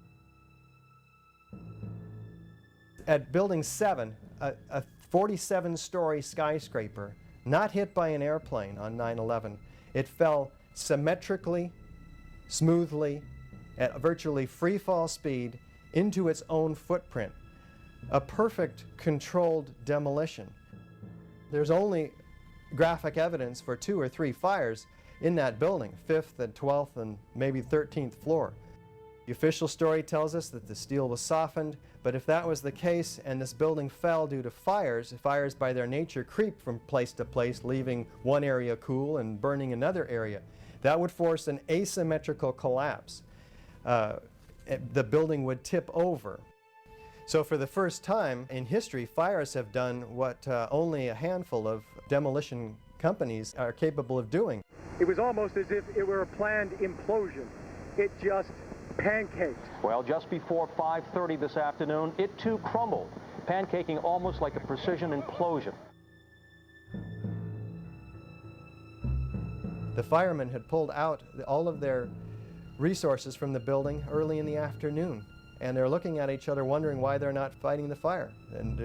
At Building 7, a 47-story skyscraper, not hit by an airplane on 9/11. It fell symmetrically, smoothly, at virtually free fall speed into its own footprint. A perfect controlled demolition. There's only graphic evidence for 2 or 3 fires in that building, 5th and 12th and maybe 13th floor. The official story tells us that the steel was softened, but if that was the case and this building fell due to fires by their nature creep from place to place, leaving one area cool and burning another area, that would force an asymmetrical collapse. The building would tip over. So for the first time in history, fires have done what only a handful of demolition companies are capable of doing. It was almost as if it were a planned implosion. It just pancaked. Well, just before 5:30 this afternoon, it too crumbled, pancaking almost like a precision implosion. The firemen had pulled out all of their resources from the building early in the afternoon, and they're looking at each other wondering why they're not fighting the fire. And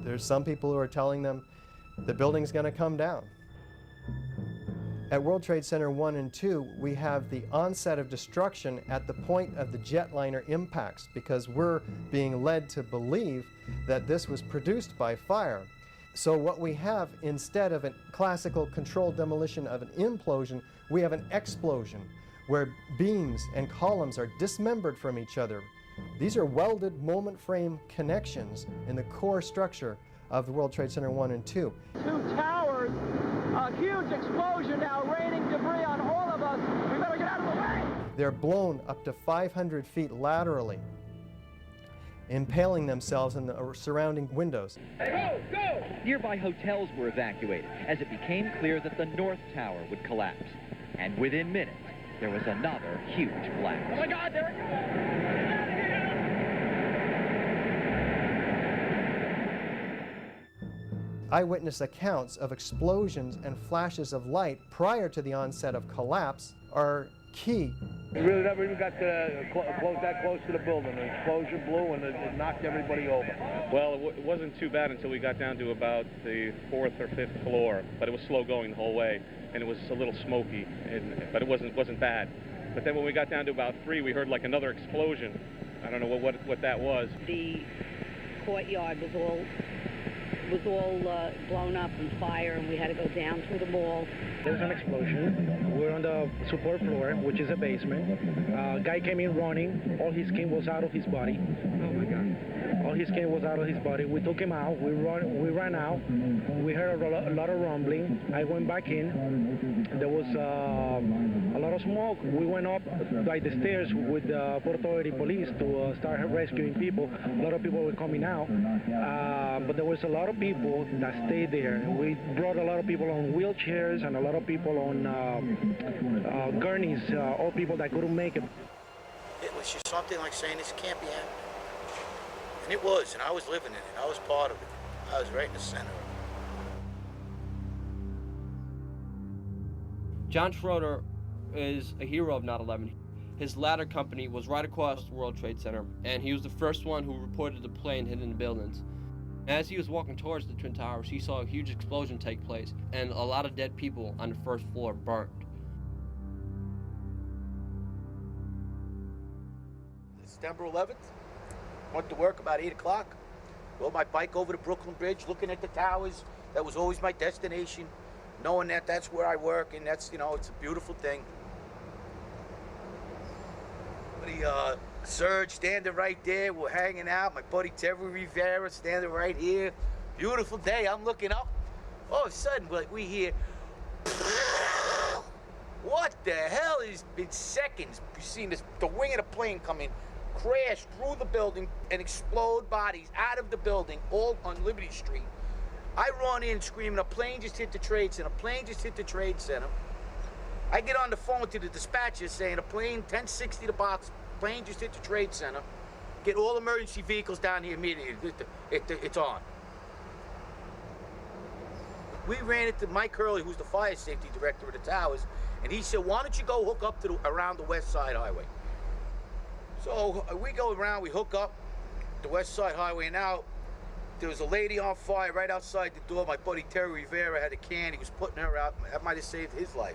there's some people who are telling them the building's going to come down. At World Trade Center 1 and 2, we have the onset of destruction at the point of the jetliner impacts, because we're being led to believe that this was produced by fire. So what we have, instead of a classical controlled demolition of an implosion, we have an explosion, where beams and columns are dismembered from each other. These are welded moment frame connections in the core structure of the World Trade Center 1 and 2. 2 towers a huge explosion now, raining debris on all of us. We better get out of the way. They're blown up to 500 feet laterally, impaling themselves in the surrounding windows. Go! Go! Nearby hotels were evacuated as it became clear that the North Tower would collapse. And within minutes, there was another huge blast. Oh my God, there it goes! Eyewitness accounts of explosions and flashes of light prior to the onset of collapse are key. We really never even got that close to the building. An explosion blew and it knocked everybody over. Well, it wasn't too bad until we got down to about the 4th or 5th floor, but it was slow going the whole way, and it was a little smoky, but it wasn't bad. But then when we got down to about 3, we heard like another explosion. I don't know what that was. The courtyard was all blown up in fire, and we had to go down through the mall. There was an explosion. We're on the support floor, which is a basement. Guy came in running. All his skin was out of his body. Oh my God. All his skin was out of his body. We took him out. We ran out. We heard a lot of rumbling. I went back in. There was a lot of smoke. We went up like the stairs with the Port Authority police to start rescuing people. A lot of people were coming out, but there was a lot of people that stayed there. We brought a lot of people on wheelchairs and a lot of people on gurneys, all people that couldn't make it. It was just something like saying this can't be happening. And it was, and I was living in it. I was part of it. I was right in the center of it. John Schroeder is a hero of 9/11. His ladder company was right across the World Trade Center, and he was the first one who reported the plane hitting the buildings. As he was walking towards the Twin Towers, he saw a huge explosion take place, and a lot of dead people on the first floor burnt. September 11th, went to work about 8 o'clock, rode my bike over to Brooklyn Bridge, looking at the towers. That was always my destination, knowing that that's where I work, and that's, you know, it's a beautiful thing. The Serge standing right there, we're hanging out. My buddy Terry Rivera standing right here. Beautiful day, I'm looking up. All of a sudden, we hear, what the hell? It's been seconds. You've seen the wing of the plane come in, crash through the building, and explode bodies out of the building, all on Liberty Street. I run in screaming, a plane just hit the Trade Center, a plane just hit the Trade Center. I get on the phone to the dispatcher saying, a plane, 1060 the box, plane just hit the Trade Center. Get all emergency vehicles down here immediately. It's on. We ran into Mike Hurley, who's the fire safety director of the towers, and he said, why don't you go hook up to around the West Side Highway? So we go around, we hook up the West Side Highway. Now, there was a lady on fire right outside the door. My buddy Terry Rivera had a can. He was putting her out. That might have saved his life.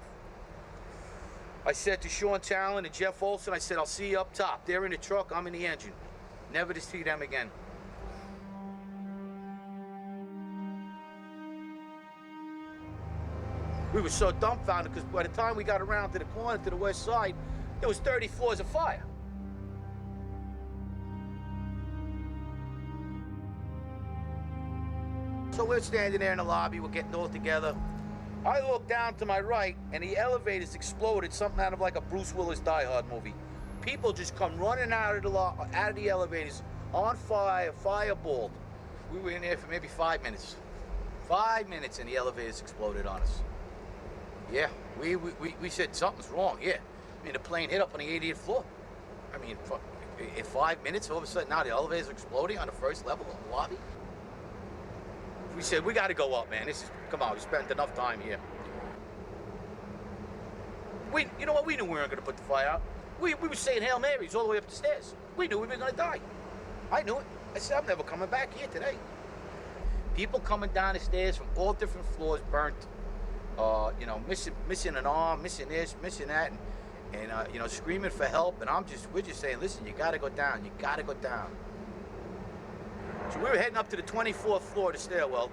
I said to Sean Talon and Jeff Olson, I said, I'll see you up top. They're in the truck, I'm in the engine. Never to see them again. We were so dumbfounded because by the time we got around to the corner to the west side, there was 30 floors of fire. So we're standing there in the lobby, we're getting all together. I look down to my right, and the elevators exploded, something out of like a Bruce Willis Die Hard movie. People just come running out of the elevators, on fire, fireballed. We were in there for maybe 5 minutes. 5 minutes, and the elevators exploded on us. Yeah, we said something's wrong, yeah. I mean, the plane hit up on the 80th floor. I mean, in 5 minutes, all of a sudden, now the elevators are exploding on the first level of the lobby. We said, we got to go up, man. Come on, we spent enough time here. You know what? We knew we weren't going to put the fire out. We were saying Hail Marys all the way up the stairs. We knew we were going to die. I knew it. I said, I'm never coming back here today. People coming down the stairs from all different floors, burnt. You know, missing an arm, missing this, missing that, and you know, screaming for help. And we're just saying, listen, you got to go down. You got to go down. So we were heading up to the 24th floor of the stairwell,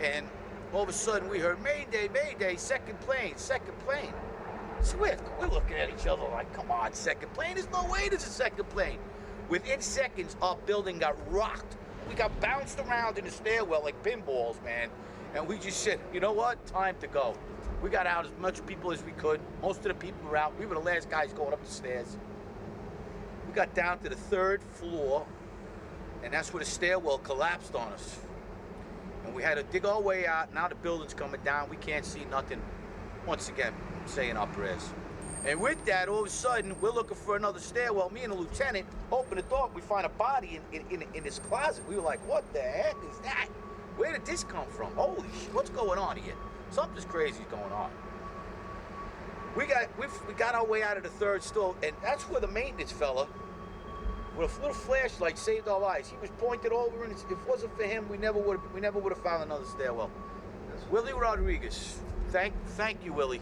and all of a sudden we heard, Mayday, Mayday, second plane, second plane. So we're looking at each other like, come on, second plane? There's no way there's a second plane. Within seconds, our building got rocked. We got bounced around in the stairwell like pinballs, man. And we just said, you know what? Time to go. We got out as much people as we could. Most of the people were out. We were the last guys going up the stairs. We got down to the 3rd floor, and that's where the stairwell collapsed on us. And we had to dig our way out. Now the building's coming down. We can't see nothing. Once again, saying our prayers. And with that, all of a sudden, we're looking for another stairwell. Me and the lieutenant open the door. We find a body in this closet. We were like, what the heck is that? Where did this come from? Holy shit, what's going on here? Something's crazy is going on. We got our way out of the 3rd store, and that's where the maintenance fella with a little flashlight saved our lives. He was pointed over, and if it wasn't for him, we never would have found another stairwell. Willie Rodriguez. Thank you, Willie.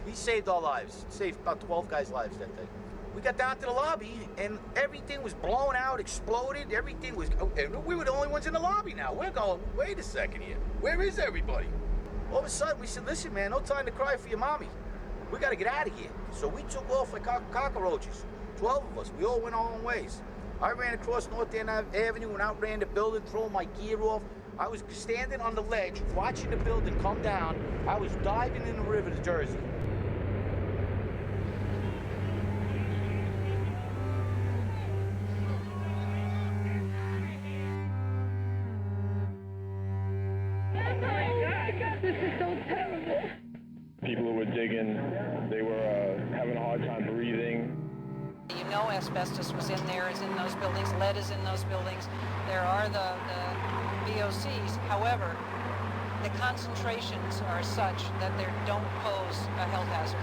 He saved our lives. Saved about 12 guys' lives that day. We got down to the lobby, and everything was blown out, exploded. Everything was... We were the only ones in the lobby now. We're going, wait a second here. Where is everybody? All of a sudden, we said, listen, man, no time to cry for your mommy. We got to get out of here. So we took off like cockroaches. 12 of us. We all went our own ways. I ran across North End Avenue and outran the building, throwing my gear off. I was standing on the ledge, watching the building come down. I was diving in the river to Jersey. This is so terrible. People who were digging, they were having a hard time breathing. You know asbestos was in there, is in those buildings, lead is in those buildings. There are the VOCs. However, the concentrations are such that they don't pose a health hazard.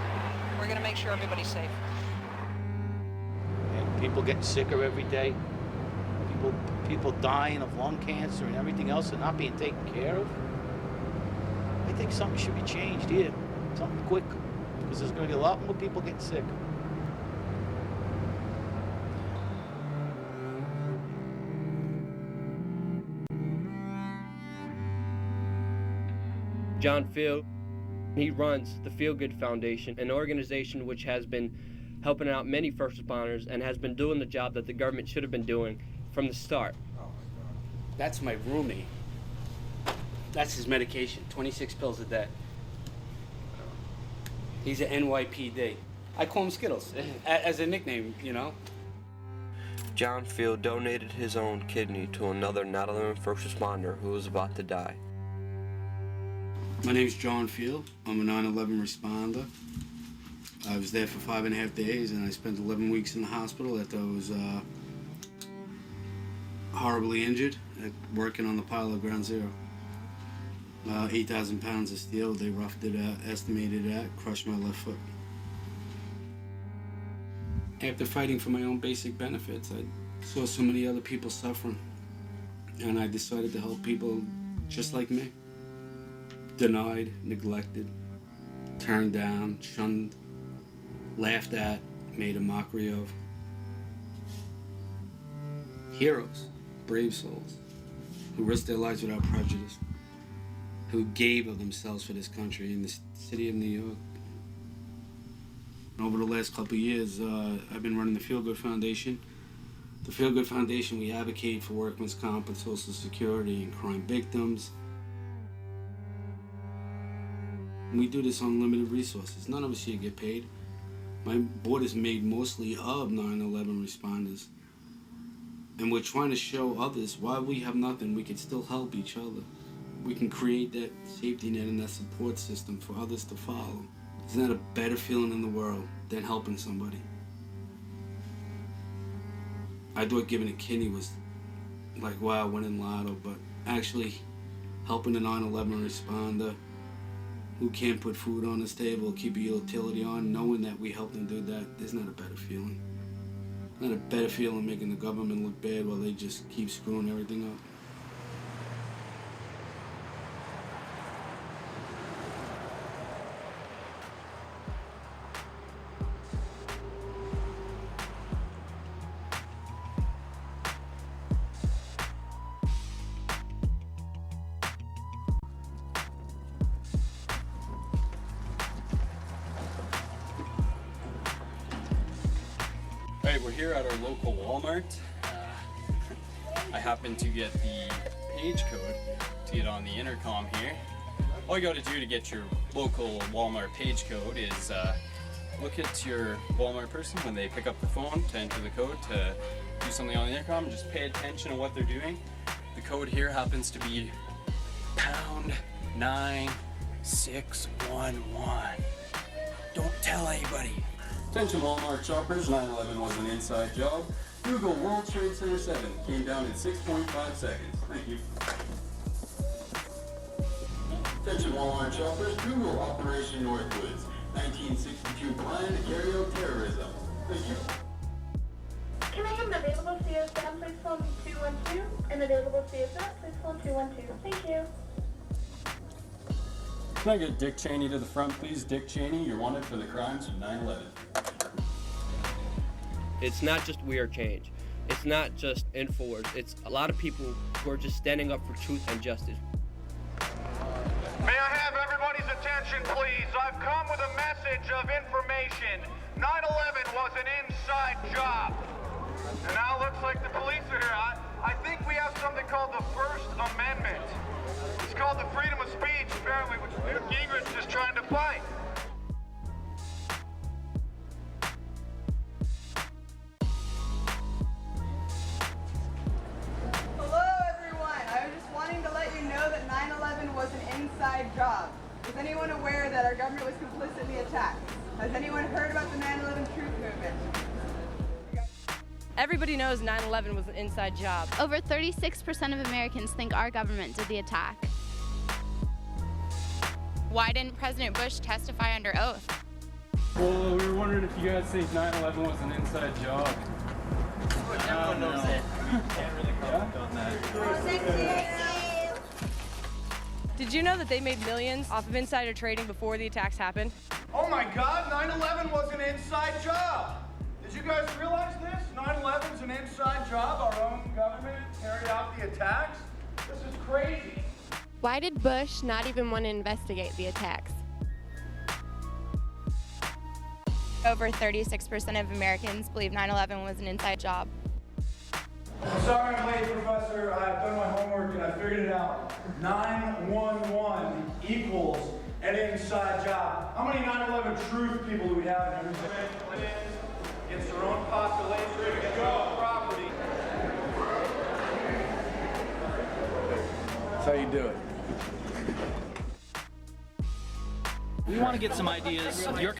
We're going to make sure everybody's safe. And people getting sicker every day. People dying of lung cancer and everything else and not being taken care of. I think something should be changed here. Something quick. Because there's going to be a lot more people getting sick. John Field, he runs the Feel Good Foundation, an organization which has been helping out many first responders and has been doing the job that the government should have been doing from the start. That's my roomie. That's his medication, 26 pills a day. He's an NYPD. I call him Skittles, as a nickname, you know. John Field donated his own kidney to another 9/11 first responder who was about to die. My name's John Field. I'm a 9/11 responder. I was there for 5.5 days, and I spent 11 weeks in the hospital after I was horribly injured, working on the pile of Ground Zero. 8,000 pounds of steel, they roughed it out, estimated it out, crushed my left foot. After fighting for my own basic benefits, I saw so many other people suffering, and I decided to help people just like me. Denied, neglected, turned down, shunned, laughed at, made a mockery of. Heroes, brave souls, who risked their lives without prejudice, who gave of themselves for this country in the city of New York. Over the last couple of years, I've been running the Feel Good Foundation. The Feel Good Foundation, we advocate for workman's comp and Social Security and crime victims. We do this on limited resources. None of us here get paid. My board is made mostly of 9/11 responders. And we're trying to show others while we have nothing, we can still help each other. We can create that safety net and that support system for others to follow. Isn't that a better feeling in the world than helping somebody? I thought giving a kidney was like, wow, winning lotto, but actually helping a 9/11 responder who can't put food on his table, keep a utility on, knowing that we helped them do that, there's not a better feeling. Not a better feeling making the government look bad while they just keep screwing everything up. Alright, we're here at our local Walmart. I happened to get the page code to get on the intercom here. All you got to do to get your local Walmart page code is look at your Walmart person when they pick up the phone to enter the code to do something on the intercom. Just pay attention to what they're doing. The code here happens to be pound 9611. Don't tell anybody. Attention Walmart shoppers, 9/11 was an inside job. Google World Trade Center 7 came down in 6.5 seconds. Thank you. Attention Walmart shoppers, Google Operation Northwoods, 1962 plan to carry out terrorism. Thank you. Can I have an available CSM, please phone 212? An available CSM, please phone 212. Thank you. Can I get Dick Cheney to the front, please? Dick Cheney, you're wanted for the crimes of 9/11. It's not just We Are Change. It's not just InfoWars. It's a lot of people who are just standing up for truth and justice. May I have everybody's attention, please? I've come with a message of information. 9/11 was an inside job. And now it looks like the police are here. I think we have something called the First Amendment. It's called the freedom of speech, apparently, which Newt Gingrich is trying to fight. Hello, everyone. I was just wanting to let you know that 9/11 was an inside job. Is anyone aware that our government was complicit in the attacks? Has anyone heard about the 9/11 truth movement? Everybody knows 9/11 was an inside job. Over 36% of Americans think our government did the attack. Why didn't President Bush testify under oath? Well, we were wondering if you guys think 9/11 was an inside job. Everyone knows it. Can't really comment on that. Did you know that they made millions off of insider trading before the attacks happened? Oh my God, 9/11 was an inside job. Did you guys realize this? 9/11's an inside job. Our own government carried out the attacks. This is crazy. Why did Bush not even want to investigate the attacks? Over 36% of Americans believe 9/11 was an inside job. I'm sorry I'm late, Professor. I've done my homework and I figured it out. 911 equals an inside job. How many 9/11 truth people do we have in every against their own population, against their own property? That's how you do it. We want to get some ideas. Otto,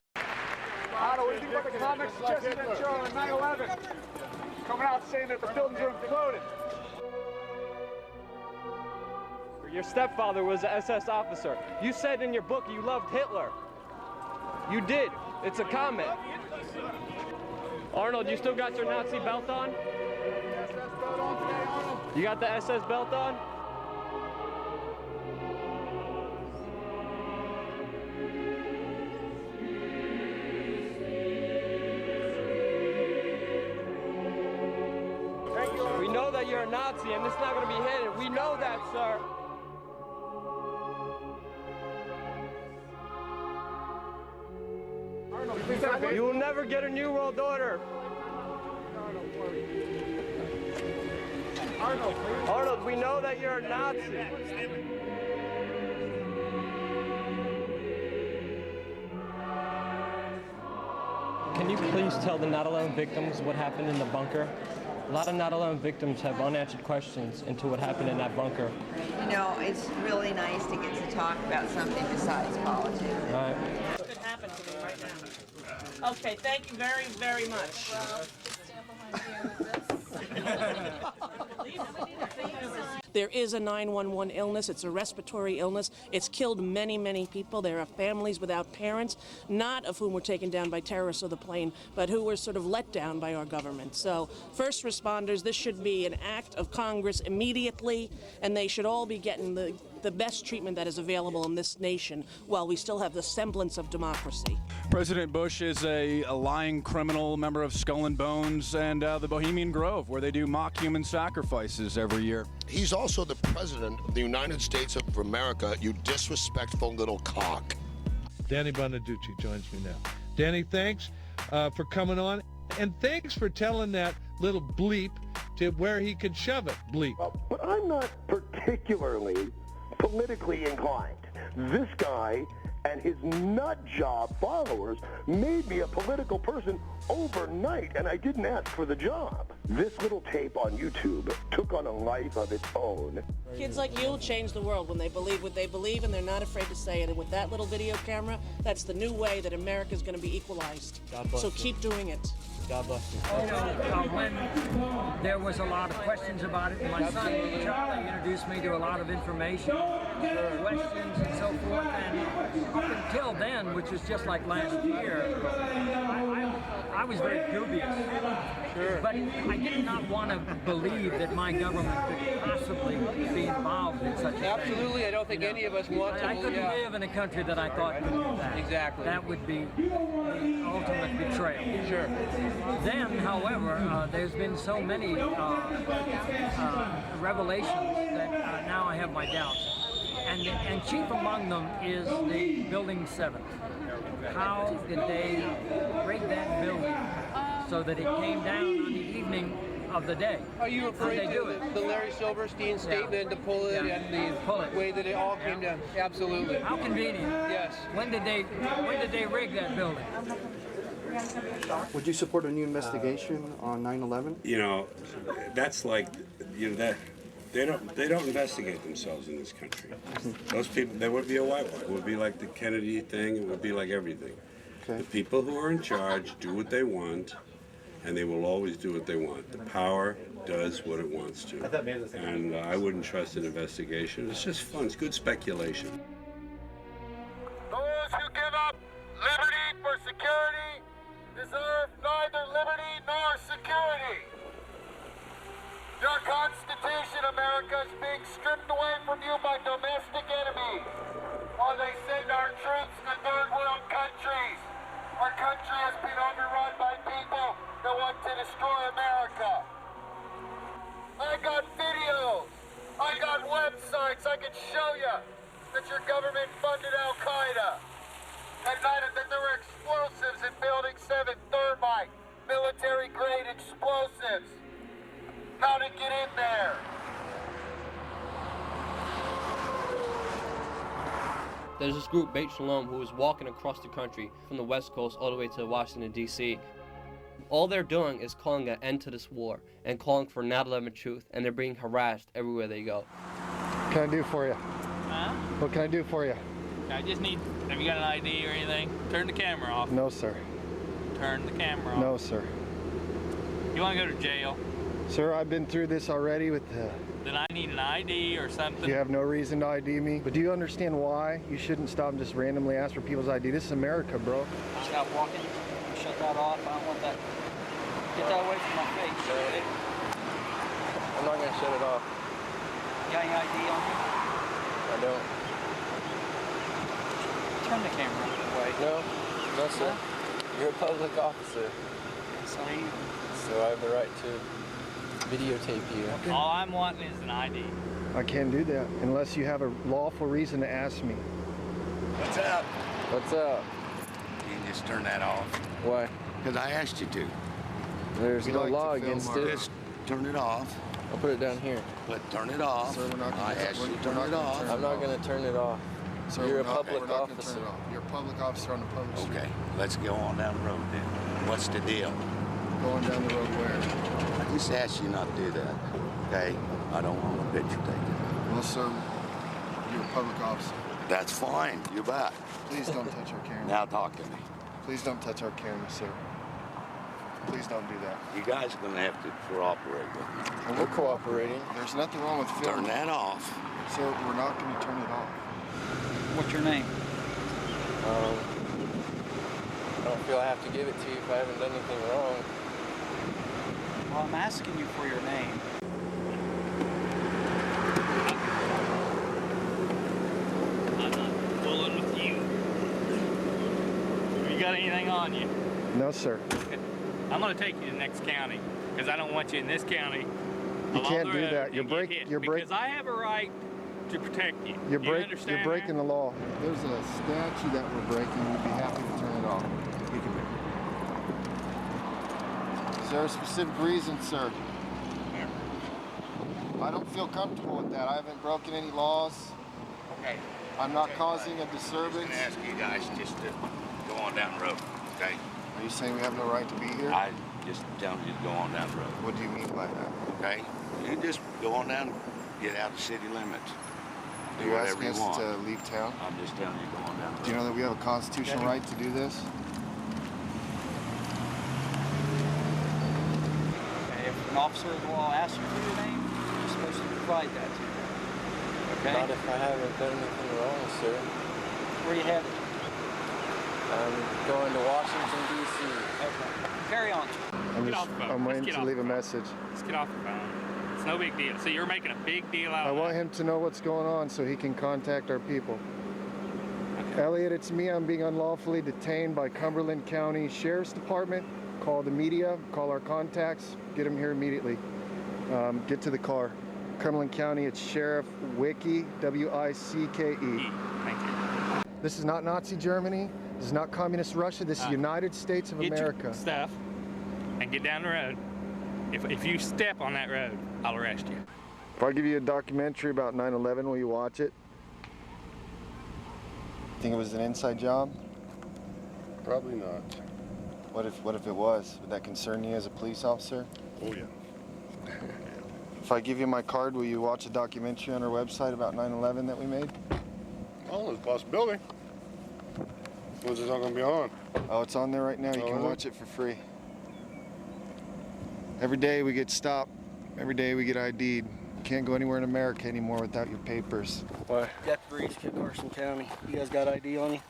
what do you think about the comics suggesting that show on 9/11? Coming out saying that the buildings are imploded. Your stepfather was an SS officer. You said in your book you loved Hitler. You did. It's a comment. Arnold, you still got your Nazi belt on? You got the SS belt on? We know that you're a Nazi and it's not going to be hidden. We know that, sir. You will never get a new world order. Arnold, we know that you're a Nazi. Can you please tell the 9/11 victims what happened in the bunker? A lot of 9/11 victims have unanswered questions into what happened in that bunker. You know, it's really nice to get to talk about something besides politics. All right. Could happen to me right now. Okay, thank you very, very much. There is a 911 illness. It's a respiratory illness. It's killed many, many people. There are families without parents, not of whom were taken down by terrorists or the plane, but who were sort of let down by our government. So first responders, this should be an act of Congress immediately, and they should all be getting the best treatment that is available in this nation while we still have the semblance of democracy. President Bush is a lying criminal, member of Skull and Bones and the Bohemian Grove, where they do mock human sacrifices every year. He's also the president of the United States of America, you disrespectful little cock. Danny Bonaducci joins me now. Danny, thanks for coming on, and thanks for telling that little bleep to where he could shove it, bleep. But I'm not particularly politically inclined. This guy and his nut job followers made me a political person overnight, and I didn't ask for the job. This little tape on YouTube took on a life of its own. Kids like you will change the world when they believe what they believe and they're not afraid to say it. And with that little video camera, that's the new way that America is going to be equalized. God bless so you. keep doing it. God bless you. When there was a lot of questions about it, my son Charlie introduced me to a lot of information, questions and so forth, and up until then, which was just like last year, I was very dubious. Sure. But I did not want to believe that my government could possibly be involved in such a thing. Absolutely, I don't think any of us want to. I couldn't live in a country that I thought could do that. Exactly. That would be the ultimate betrayal. Sure. Then, however, there's been so many revelations that now I have my doubts. And chief among them is the Building 7. How did they rig that building so that it came down on the evening of the day? Are you afraid of the Larry Silverstein statement to pull it and the way that it all came down? Absolutely. How convenient. Yes. When did they rig that building? Would you support a new investigation on 9/11? You know, that's like, you know, that they don't investigate themselves in this country. Those people, there would be a whitewash. It would be like the Kennedy thing. It would be like everything. Okay. The people who are in charge do what they want, and they will always do what they want. The power does what it wants to. And I wouldn't trust an investigation. It's just fun. It's good speculation. Those who give up liberty for security deserve neither liberty nor security. Your Constitution, America, is being stripped away from you by domestic enemies while they send our troops to third world countries. Our country has been overrun by people that want to destroy America. I got videos. I got websites. I can show you that your government funded Al-Qaeda. At night, that there were explosives in Building 7, thermite, military-grade explosives. How to get in there? There's this group, Beit Shalom, who is walking across the country from the West Coast all the way to Washington, D.C. All they're doing is calling an end to this war and calling for 9/11 truth, and they're being harassed everywhere they go. What can I do for you? Huh? What can I do for you? I just need, have you got an ID or anything? Turn the camera off. No, sir. Turn the camera off. No, sir. You want to go to jail? Sir, I've been through this already with the... Then I need an ID or something. You have no reason to ID me. But do you understand why you shouldn't stop and just randomly ask for people's ID? This is America, bro. Stop walking. Shut that off. I don't want that. Get that away from my face. Okay? I'm not going to shut it off. You got any ID on you? I don't. Turn the camera away. No, sir. You're a public officer. So I am. So I have the right to videotape you. All I'm wanting is an ID. I can't do that unless you have a lawful reason to ask me. What's up? What's up? You can just turn that off. Why? Because I asked you to. There's We no like law to film against our- it. Just turn it off. I'll put it down here. But turn it off. Sir, we're not gonna I asked you to turn it off. I'm not going to turn it off. Sir, You're a we're not public gonna officer. turn it off. You're a public officer on the public street. Okay, let's go on down the road then. What's the deal? Going down the road where? I just asked you not to do that. Okay? I don't want a picture taken. Well, sir, you're a public officer. That's fine. You bet. Please don't touch our camera. Now talk to me. Please don't touch our camera, sir. Please don't do that. You guys are going to have to cooperate with me. Well, we're cooperating. There's nothing wrong with filming. Turn that off. Sir, we're not going to turn it off. What's your name? I don't feel I have to give it to you if I haven't done anything wrong. Well, I'm asking you for your name. I'm not fooling with you. Have you got anything on you? No, sir. I'm going to take you to the next county because I don't want you in this county. You can't do that. Because I have a right to protect you. You're understand breaking the law. There's a statue that we're breaking. We'd be happy to turn it off. You can. Is there a specific reason, sir? I don't feel comfortable with that. I haven't broken any laws. Okay. I'm not causing a disturbance. I'm just gonna ask you guys just to go on down the road, okay? Are you saying we have no right to be here? I just telling you to go on down the road. What do you mean by that? Okay? You just go on down, get out of the city limits. Do You're whatever asking you want. us to leave town? I'm just telling you, go on down the road. Do you know that we have a constitutional right to do this? If an officer of the law asks you for your name, you're supposed to provide that to them. Okay? Not if I haven't done anything wrong, sir. Where you headed? I'm going to Washington, D.C. Okay. Carry on. I'm waiting to leave a message. Just get off the phone. It's no big deal. So you're making a big deal out I of want him to know what's going on so he can contact our people. Okay. Elliot, it's me. I'm being unlawfully detained by Cumberland County Sheriff's Department. Call the media, call our contacts, get them here immediately. Get to the car. Cumberland County, it's Sheriff Wicke, W-I-C-K-E. Thank you. This is not Nazi Germany. This is not Communist Russia. This is United States of America. Get your stuff and get down the road. If you step on that road, I'll arrest you. If I give you a documentary about 9/11, will you watch it? Think it was an inside job? Probably not. What if it was? Would that concern you as a police officer? Oh yeah. If I give you my card, will you watch a documentary on our website about 9/11 that we made? Oh, there's a possibility. When's it not going to be on? Oh, it's on there right now. You can watch it for free. Every day we get stopped. Every day we get ID'd. You can't go anywhere in America anymore without your papers. Why? Deputy Reese, Kit Carson County. You guys got ID on you?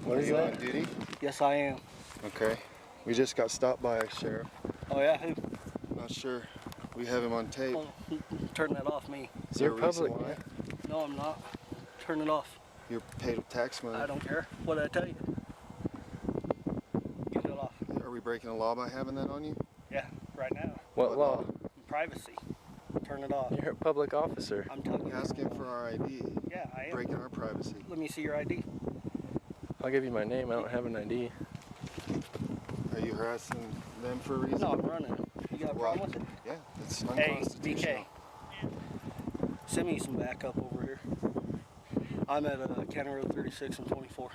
What is that? On duty? Yes, I am. Okay. We just got stopped by a sheriff. Oh, yeah? Who? Not sure. We have him on tape. Oh, turn that off, me. Is there a reason why? No, I'm not. Turn it off. You're paid with tax money. I don't care. What did I tell you? Get it off. Are we breaking the law by having that on you? Yeah, right now. What law? Privacy. Turn it off. You're a public officer. I'm telling you. Asking for our ID. Yeah, I am. Breaking our privacy. Let me see your ID. I'll give you my name. I don't have an ID. Are you harassing them for a reason? No, I'm running. You got a problem with it? Yeah, it's Hey, unconstitutional. BK. Send me some backup over here. I'm at County Road 36 and 24.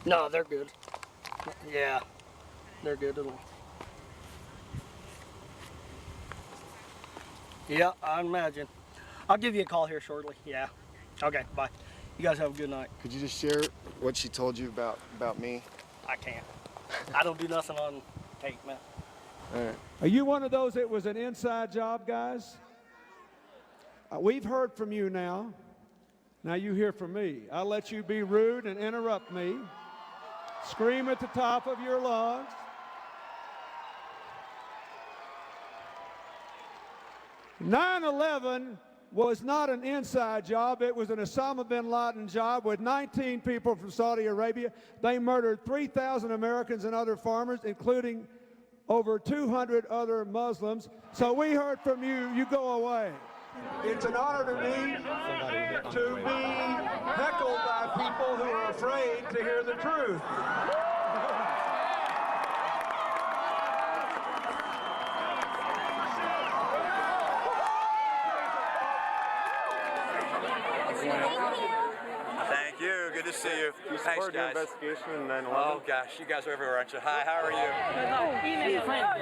No, they're good. Yeah, they're good. Yeah, I imagine. I'll give you a call here shortly. Yeah. Okay, bye. You guys have a good night. Could you just share what she told you about me? I can't. I don't do nothing on tape, man. All right. Are you one of those that was an inside job, guys? We've heard from you now. Now you hear from me. I'll let you be rude and interrupt me. Scream at the top of your lungs. "9/11 was not an inside job. It was an Osama bin Laden job with 19 people from Saudi Arabia. They murdered 3,000 Americans and other farmers, including over 200 other Muslims. So we heard from you. You go away." It's an honor to me to be heckled by people who are afraid to hear the truth. Thank you. Good to see you. You Thanks, support the guys. investigation in 9/11? Oh gosh, you guys are everywhere, aren't you? Hi, how are you?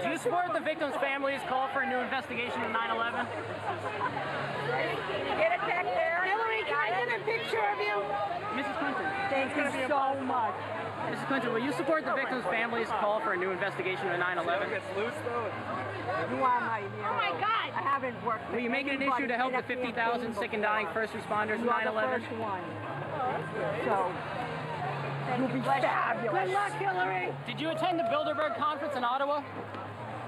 Do you support the victims' families' call for a new investigation of 9/11? Get it back there. Hillary, can I get a picture of you? Mrs. Clinton. Thank you so much. Mrs. Clinton, will you support the victims' families' call for a new investigation of 9/11? Who am I here? Oh my God! I haven't worked. Will you make it an issue to help the 50,000 sick and dying first responders in 9/11? You are the first one. So, you'll be fabulous. Good luck, Hillary. Did you attend the Bilderberg conference in Ottawa?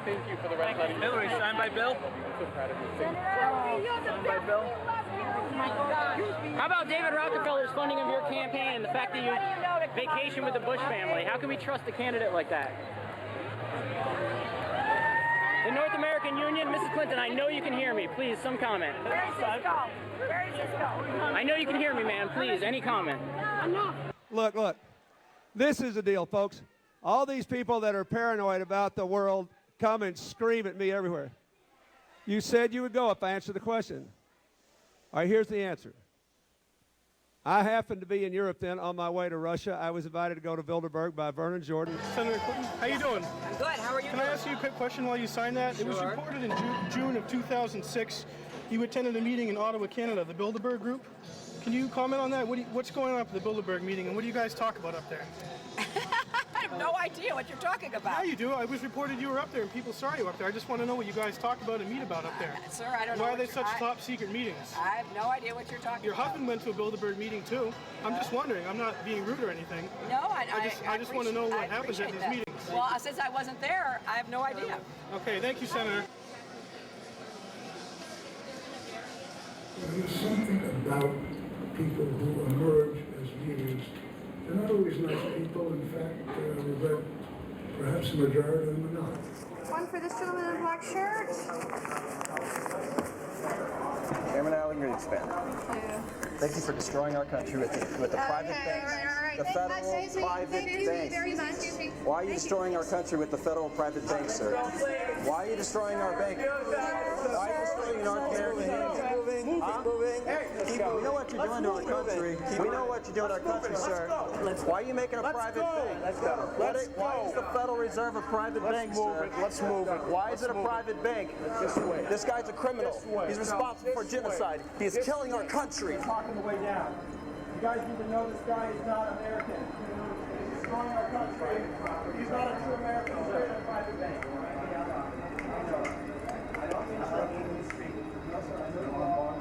Thank you for the red light. Hillary, signed by Bill. You're the best. Bill. Oh my God. How about David Rockefeller's funding of your campaign and the fact that you vacation with the Bush family? How can we trust a candidate like that? The North American Union, Mrs. Clinton, I know you can hear me. Please, some comment. Where's Cisco? Where's Cisco? I know you can hear me, man. Please, any comment. Enough. Look. This is the deal, folks. All these people that are paranoid about the world come and scream at me everywhere. You said you would go if I answered the question. All right, here's the answer. I happened to be in Europe then on my way to Russia. I was invited to go to Bilderberg by Vernon Jordan. Senator Clinton, how you doing? I'm good. How are you Can I ask you a quick question while you sign that? Sure. It was reported in June of 2006 you attended a meeting in Ottawa, Canada, the Bilderberg Group. Can you comment on that? What's going on at the Bilderberg meeting, and what do you guys talk about up there? I have no idea what you're talking about. Yeah, you do. I was reported you were up there, and people saw you up there. I just want to know what you guys talk about and meet about up there. Sir, I don't know. Why are they such top secret meetings? I have no idea what you're talking Your about. husband went to a Bilderberg meeting too. I'm just wondering. I'm not being rude or anything. No, I just want to know what happens at these meetings. Well, since I wasn't there, I have no idea. Okay, thank you, Senator. There's something about people who emerge as leaders. They're not always nice people. In fact, we've got perhaps the majority of them are not. One for this gentleman in a black shirt. Chairman Allen Greenspan. Thank you for destroying our country with the private banks. The federal private banks. Why are you destroying our country with the federal private banks, sir? Why are you destroying our bank? Why are you destroying North American? We know what you're doing to our country. We know what you're doing to our country, sir. Why are you making a private bank? Let's go. Why is the Federal Reserve a private bank, sir? Let's move it. Why is it a private bank? This guy's a criminal. He's responsible for genocide. He is killing our country. On the way down. You guys need to know this guy is not American. He's destroying our country. He's not a true American. He's a private bank. I don't mean to run in the street. No, sir, I know you all.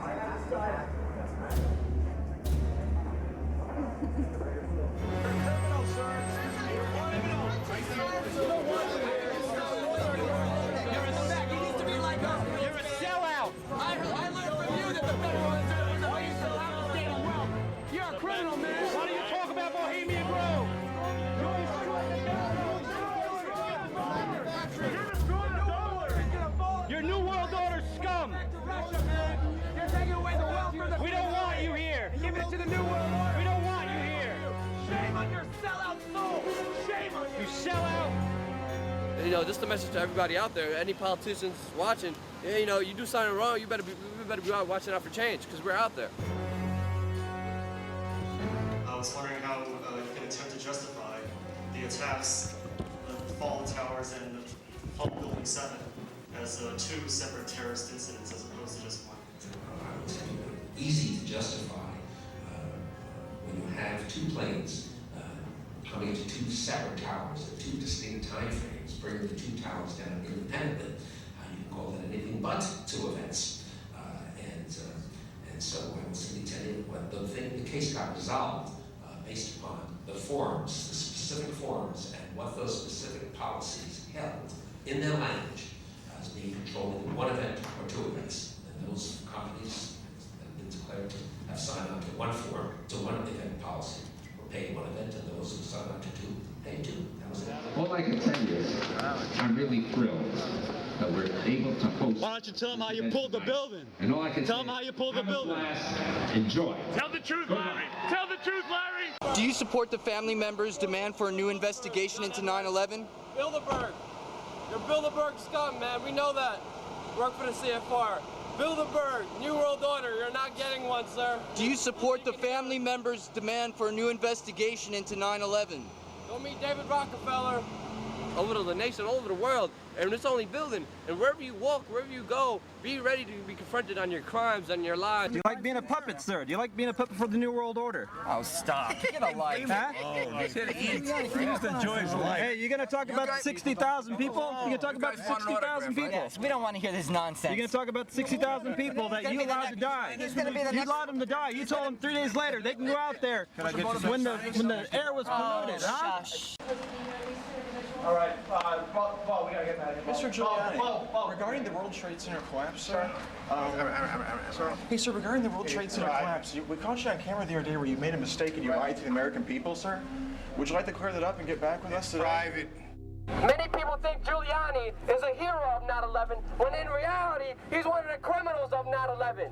I have this guy. Criminal, sir. You're a criminal. You're a sack. You need to be like us. You're a sellout. I learned from you that the federal reserve. Why are you so outstanding wealth? You're a criminal, man. Why do you talk about Bohemian Grove? You're New World Order scum. You're taking away the wealth from the We don't want you here. Give it to the New World Order. We don't want you here. Shame on your sellout soul. Shame on you. You sell out. You know, just a message to everybody out there, any politicians watching, you know, you do something wrong, you better be out watching out for change, because we're out there. I was wondering how you can attempt to justify the attacks, the fallen towers and the Hall Building 7 as two separate terrorist incidents as opposed to just one. I would say easy to justify when you have two planes coming into two separate towers at two distinct time frames, bringing the two towers down independently. You can call that anything but two events. And so I will simply tell you what the case got resolved based upon the forms, the specific forms, and what those specific policies held in their language as being controlled in one event or two events. And those companies have been declared to have signed on to one form, to one event policy, or paid one event, and those who signed on to two, paid two. That was it. All I can tell you is I'm really thrilled that we're able to host. Why don't you tell them how you pulled the building? And all I can tell them how you pulled the building. Enjoy. Tell the truth, Larry. Tell the truth, Larry. Do you support the family members' demand for a new investigation into 9/11? Bilderberg. You're Bilderberg scum, man. We know that. Work for the CFR. Bilderberg, New World Order. You're not getting one, sir. Do you support the family members' demand for a new investigation into 9/11? Go meet David Rockefeller. Over to the nation, all over the world, and it's only building. And wherever you walk, wherever you go, be ready to be confronted on your crimes and your lies. Do you like being a puppet, sir? Do you like being a puppet for the New World Order? Oh, stop. Get a life. Huh? He just enjoys life. Hey, you gonna talk about the 60,000 people? You gonna talk about the 60,000 people? Yes, we don't want to hear this nonsense. You're gonna talk about the 60,000 people that you allowed to die. You allowed them to die. You told them 3 days later they can go out there when the air was polluted, huh? All right, Paul, we gotta get out of here. Mr. Giuliani, regarding the World Trade Center collapse, sir. Hey, sir, regarding the World Trade Center collapse, we caught you on camera the other day where you made a mistake and you lied to the American people, sir. Would you like to clear that up and get back with us today? Private. Many people think Giuliani is a hero of 9/11, when in reality, he's one of the criminals of 9/11.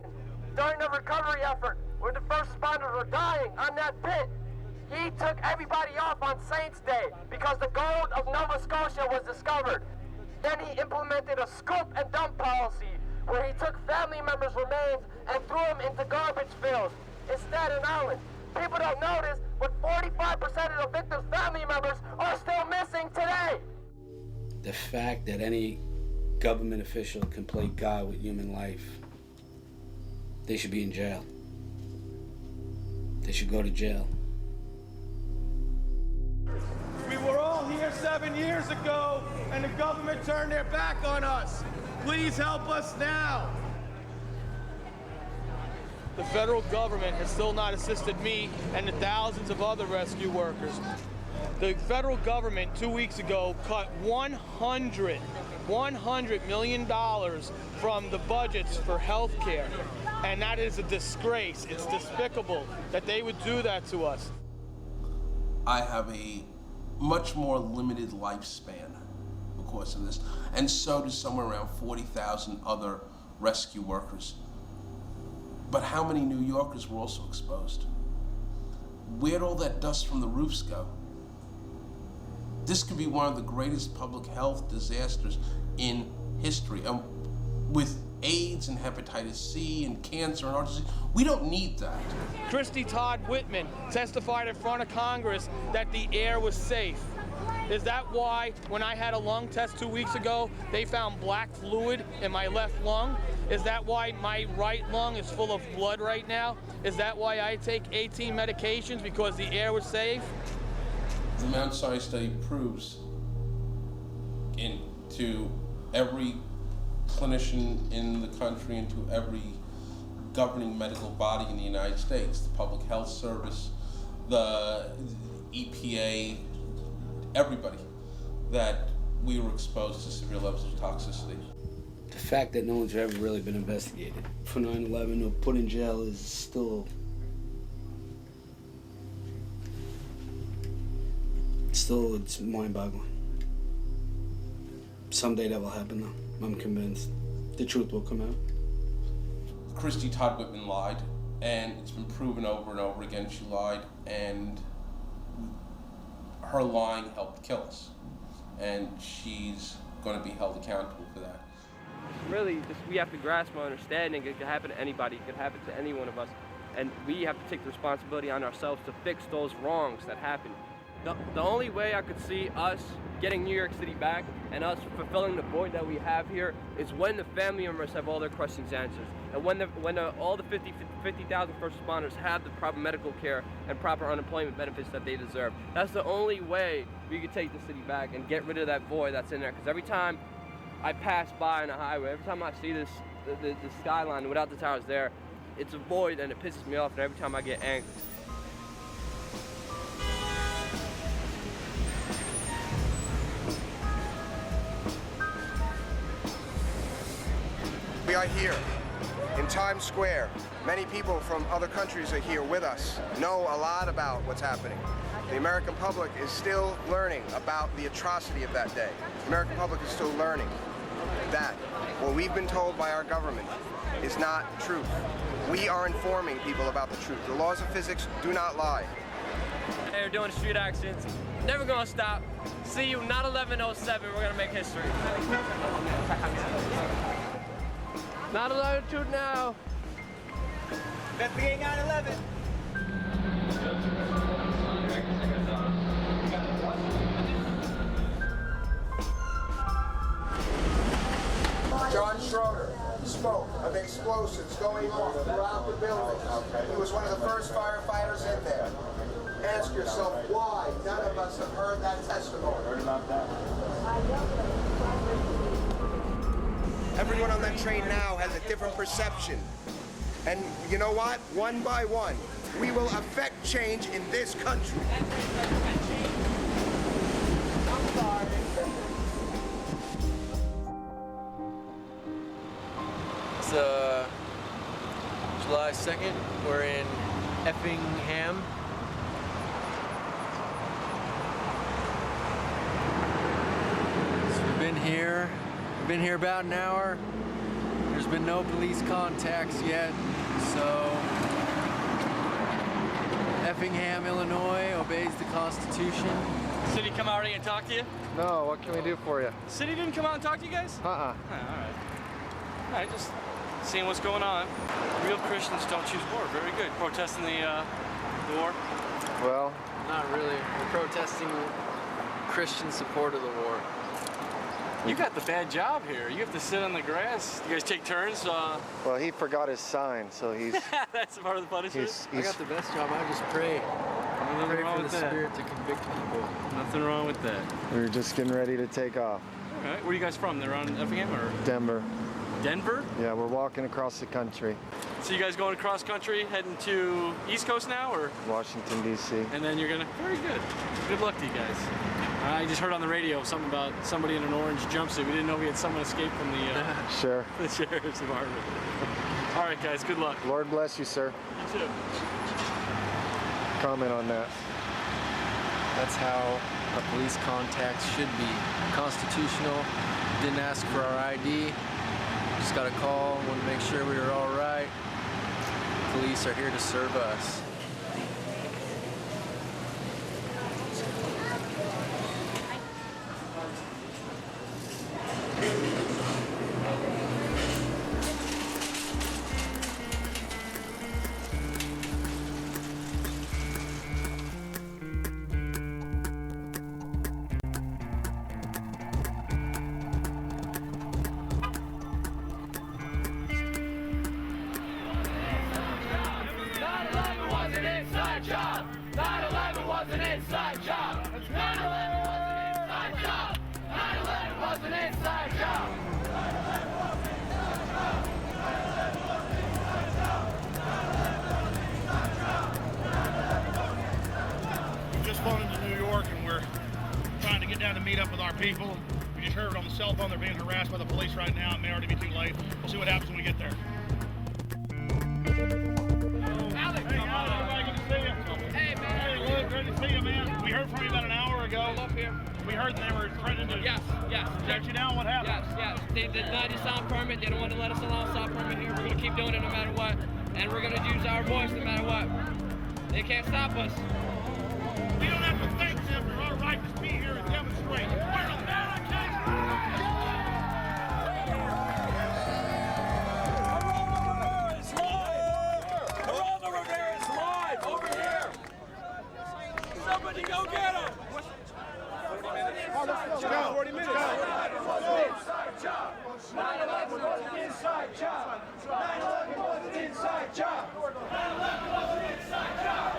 During the recovery effort, when the first responders were dying on that pit, he took everybody off on Saints' Day because the gold of Nova Scotia was discovered. Then he implemented a scoop and dump policy where he took family members' remains and threw them into garbage fields. in Staten Island. People don't notice, but 45% of the victims' family members are still missing today. The fact that any government official can play God with human life, they should be in jail. They should go to jail. We were all here 7 years ago, and the government turned their back on us. Please help us now. The federal government has still not assisted me and the thousands of other rescue workers. The federal government 2 weeks ago cut $100 million from the budgets for health care. And that is a disgrace. It's despicable that they would do that to us. I have a much more limited lifespan because of this. And so do somewhere around 40,000 other rescue workers. But how many New Yorkers were also exposed? Where'd all that dust from the roofs go? This could be one of the greatest public health disasters in history. With AIDS and hepatitis C and cancer and heart disease, we don't need that. Christy Todd Whitman testified in front of Congress that the air was safe. Is that why, when I had a lung test 2 weeks ago, they found black fluid in my left lung? Is that why my right lung is full of blood right now? Is that why I take 18 medications, because the air was safe? The Mount Sinai study proves to every clinician in the country and to every governing medical body in the United States, the Public Health Service, the EPA, everybody, that we were exposed to severe levels of toxicity. The fact that no one's ever really been investigated for 9/11 or put in jail is still it's mind-boggling. Someday that will happen, though. I'm convinced. The truth will come out. Christy Todd Whitman lied, and it's been proven over and over again she lied, and her lying helped kill us. And she's going to be held accountable for that. Really, we have to grasp my understanding. It could happen to anybody. It could happen to any one of us. And we have to take the responsibility on ourselves to fix those wrongs that happened. The only way I could see us getting New York City back and us fulfilling the void that we have here is when the family members have all their questions answered. And when all the 50,000 first responders have the proper medical care and proper unemployment benefits that they deserve. That's the only way we could take the city back and get rid of that void that's in there. Because every time I pass by on a highway, every time I see the skyline without the towers there, it's a void and it pisses me off, and every time I get angry. We are here in Times Square. Many people from other countries are here with us, know a lot about what's happening. The American public is still learning about the atrocity of that day. The American public is still learning that what we've been told by our government is not truth. We are informing people about the truth. The laws of physics do not lie. They're doing street actions. Never gonna stop. See you, not 1107. We're gonna make history. Not a latitude now. Investigate 9/11. John Schroeder spoke of explosives going off throughout the building. He was one of the first firefighters in there. Ask yourself why none of us have heard that testimony. Heard about that? Everyone on that train now has a different perception. And you know what? One by one, we will affect change in this country. I'm sorry. It's July 2nd. We're in Effingham. So we've been here about an hour. There's been no police contacts yet, so Effingham, Illinois obeys the Constitution. City come out and talk to you? No, what can we do for you? The city didn't come out and talk to you guys? Uh-uh. All right. All right, just seeing what's going on. Real Christians don't choose war. Very good. Protesting the war? Well, not really. We're protesting Christian support of the war. You got the bad job here. You have to sit on the grass. You guys take turns? Well, he forgot his sign, so he's... That's part of the punishment? I got the best job. I just pray. Nothing Pray wrong for with the that. Spirit to convict people. Nothing wrong with that. We were just getting ready to take off. All right. Where are you guys from? They're on Effingham or? Denver. Denver? Yeah, we're walking across the country. So you guys going across country, heading to East Coast now, or? Washington, D.C. And then you're gonna, very good. Good luck to you guys. I just heard on the radio something about somebody in an orange jumpsuit. We didn't know we had someone escape from the, Sure. the sheriff's department. All right, guys, good luck. Lord bless you, sir. You too. Comment on that. That's how a police contact should be. Constitutional. Didn't ask for our ID. Just got a call. Want to make sure we were all right. Police are here to serve us. Just flown into New York and we're trying to get down to meet up with our people. We just heard on the cell phone they're being harassed by the police right now. It may already be too late. We'll see what happens when we get there. Alex, hey, Alex, good to see you. Hey, man. Hey, Luke, great to see you, man. We heard from you about an hour ago. Up here. We heard they were threatening to shut you down. What happened? Yes. They denied us stop permit. They don't want to let us allow stop permit here. We're going to keep doing it no matter what. And we're going to use our voice no matter what. They can't stop us. We don't have to thank them for our right to be here and demonstrate. We're Somebody go get him! Let's go. 40 minutes. Inside job. 9/11 was an inside job. 9/11 was an inside job. 9/11 was an inside job.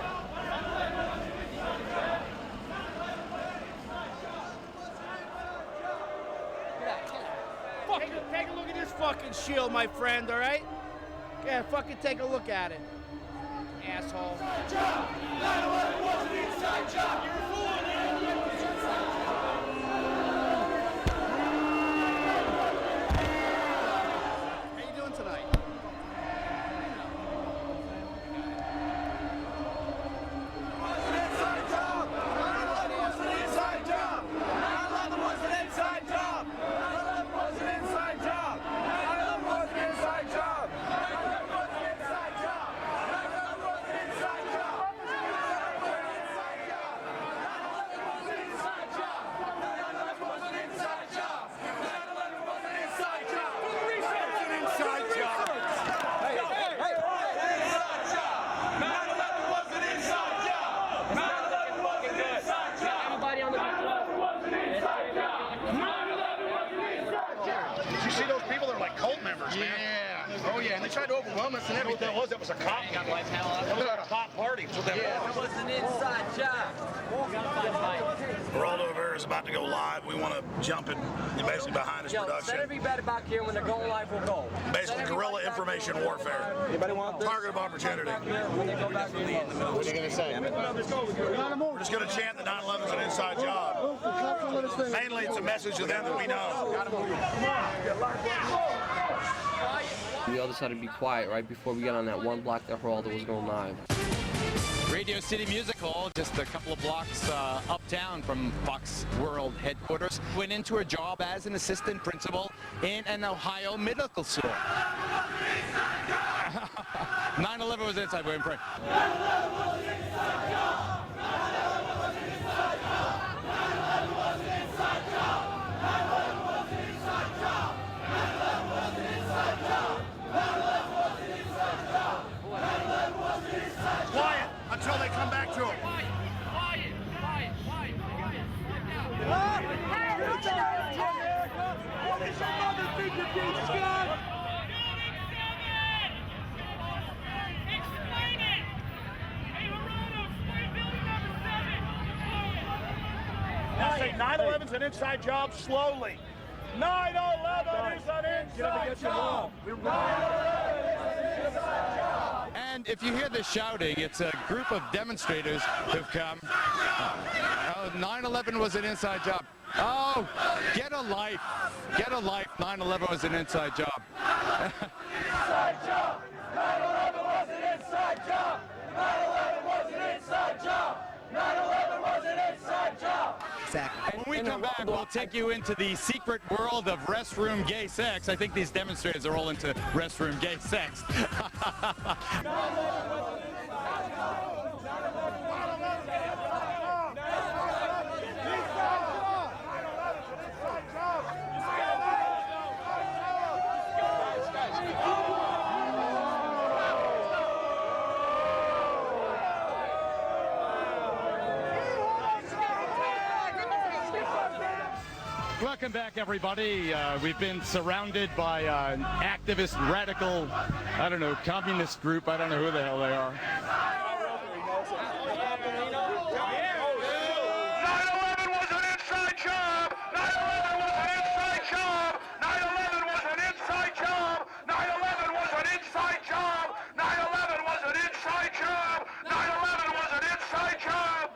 Take a look at this fucking shield, my friend, all right? Yeah, fucking take a look at it. Asshole. 9/11 was an inside job. You're fooling me. How you doing tonight? Oh yeah, and they tried to overwhelm us and everything. What that was? That was a cop. That was a cop party. That's what that was. It was an inside job. Geraldo Rivera is about to go live. We want to jump in basically behind his production. Set everybody back here when they're going live, we'll go. Basically, guerrilla information warfare. Anybody want this? Target of opportunity. When they go back in the middle. What are you going to say? We're just going to chant that 9/11 is an inside job. Mainly, it's a message to them that we know. We all decided to be quiet right before we got on that one block that Geraldo was going live. Radio City Music Hall, just a couple of blocks uptown from Fox World headquarters. Went into a job as an assistant principal in an Ohio medical school. 9/11 was inside. We're in print. 9/11 was an inside job. 9/11 was an inside job. 9/11 was an inside job. 9/11 was an inside job. 9/11 was an inside job. Now say 9/11's an inside job slowly. 9/11 is an inside job. 9/11 is an inside job. And if you hear the shouting, it's a group of demonstrators who've come. 9/11 was an inside job. Oh, get a life. Get a life. 9/11 was an inside job. Inside job. 9/11 was an inside job. 9/11 was an inside job. 9/11 was an inside job. Exactly. When we come back, we'll take you into the secret world of restroom gay sex. I think these demonstrators are all into restroom gay sex. Welcome back, everybody. We've been surrounded by an activist, radical, I don't know, communist group. I don't know who the hell they are. 9/11 was an inside job. 9/11 was an inside job. 9/11 was an inside job. 9/11 was an inside job. 9/11 was an inside job. 9/11 was an inside job.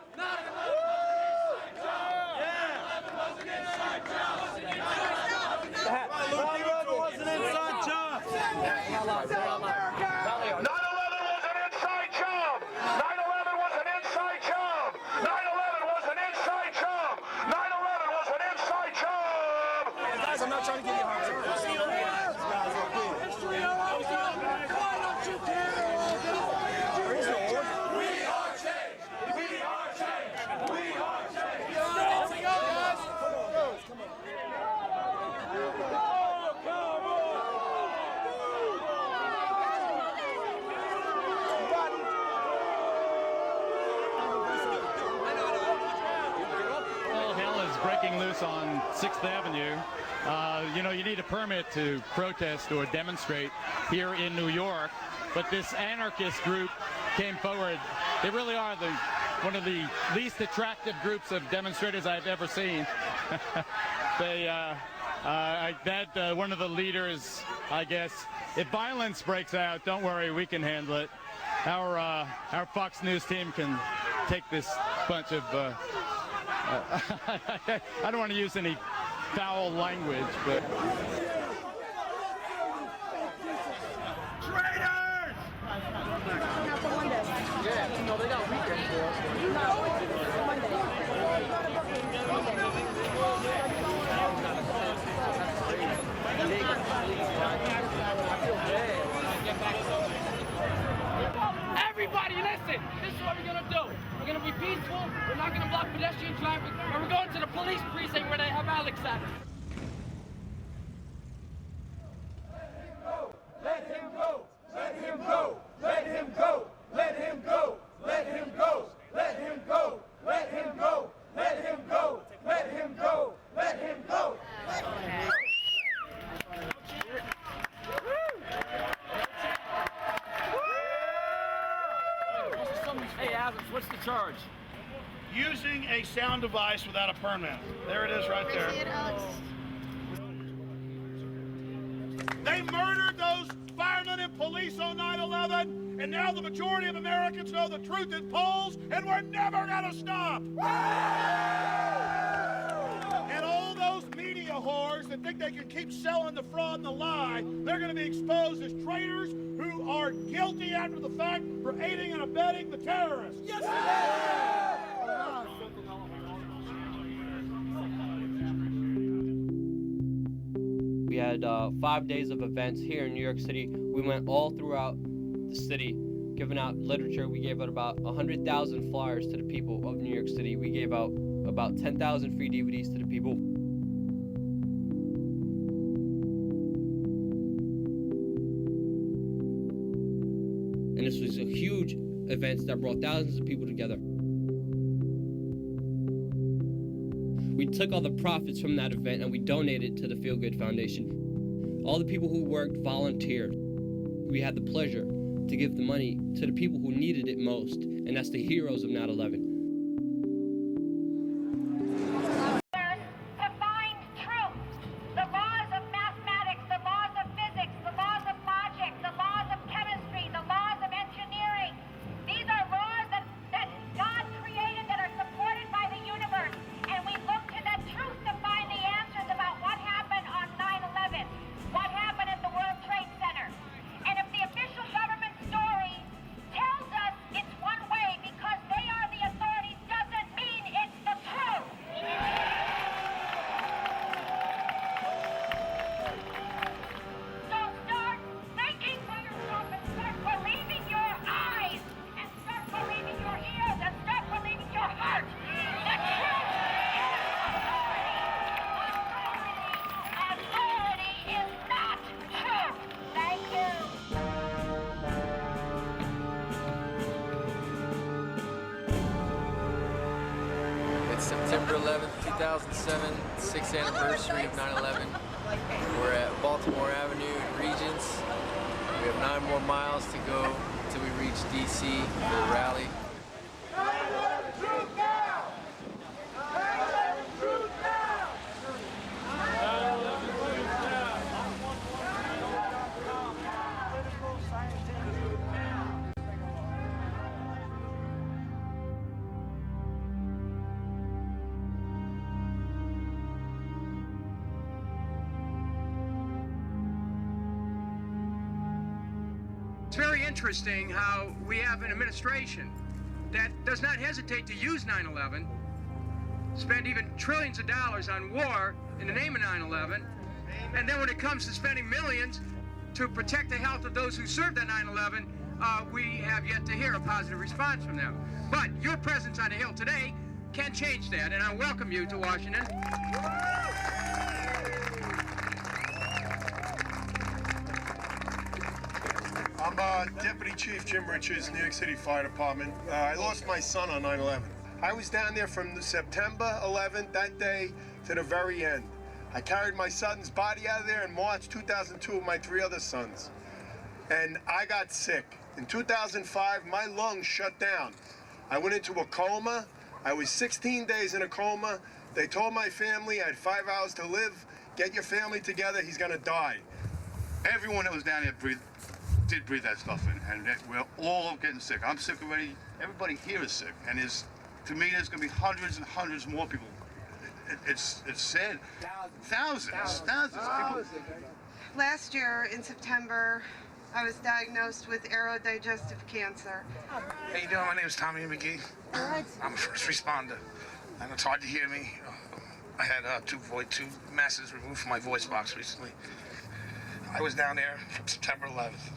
I'm not trying to give you a hard time. We are changed. We are changed. We are changed. All hell is breaking loose on 6th Avenue. You know, you need a permit to protest or demonstrate here in New York, but this anarchist group came forward. They really are one of the least attractive groups of demonstrators I've ever seen. One of the leaders, I guess, if violence breaks out, don't worry, we can handle it. Our Fox News team can take this bunch of, I don't want to use any foul language, but... Traitors! Yeah, no, they got weekends for us. Everybody listen, this is what we're gonna do. We're gonna be peaceful, we're not gonna block pedestrian traffic, and we're going to the police precinct where they have Alex at. Let him go! Let him go! Let him go! Let him go! Let him go! Let him go! Let him go! Let him go! Let him go! Let him go! Hey, Alex, what's the charge? Using a sound device without a permit. There it is right there. They murdered those firemen and police on 9/11, and now the majority of Americans know the truth in polls, and we're never gonna stop. And all those media whores that think they can keep selling the fraud and the lie, they're gonna be exposed as traitors who are guilty after the fact for aiding and abetting the terrorists. Yes, We had 5 days of events here in New York City. We went all throughout the city, giving out literature. We gave out about 100,000 flyers to the people of New York City. We gave out about 10,000 free DVDs to the people. And this was a huge event that brought thousands of people together. We took all the profits from that event and we donated to the Feel Good Foundation. All the people who worked volunteered. We had the pleasure to give the money to the people who needed it most, and that's the heroes of 9/11. September 11th, 2007, 6th anniversary of 9/11. We're at Baltimore Avenue in Regents. We have 9 more miles to go until we reach DC for the rally. It's very interesting how we have an administration that does not hesitate to use 9/11, spend even trillions of dollars on war in the name of 9/11, and then when it comes to spending millions to protect the health of those who served at 9/11, we have yet to hear a positive response from them. But your presence on the Hill today can change that, and I welcome you to Washington. I'm Deputy Chief Jim Richards, New York City Fire Department. I lost my son on 9/11. I was down there from the September 11th, that day, to the very end. I carried my son's body out of there in March 2002 with my 3 other sons. And I got sick. In 2005, my lungs shut down. I went into a coma. I was 16 days in a coma. They told my family I had 5 hours to live. Get your family together, he's gonna die. Everyone that was down there did breathe that stuff in, and we're all getting sick. I'm sick already. Everybody here is sick, and to me, there's going to be hundreds and hundreds more people. It's sad. Thousands of people. Last year in September, I was diagnosed with aerodigestive cancer. How you doing? My name is Tommy McGee. I'm a first responder, and it's hard to hear me. I had 2 masses removed from my voice box recently. I was down there from September 11th.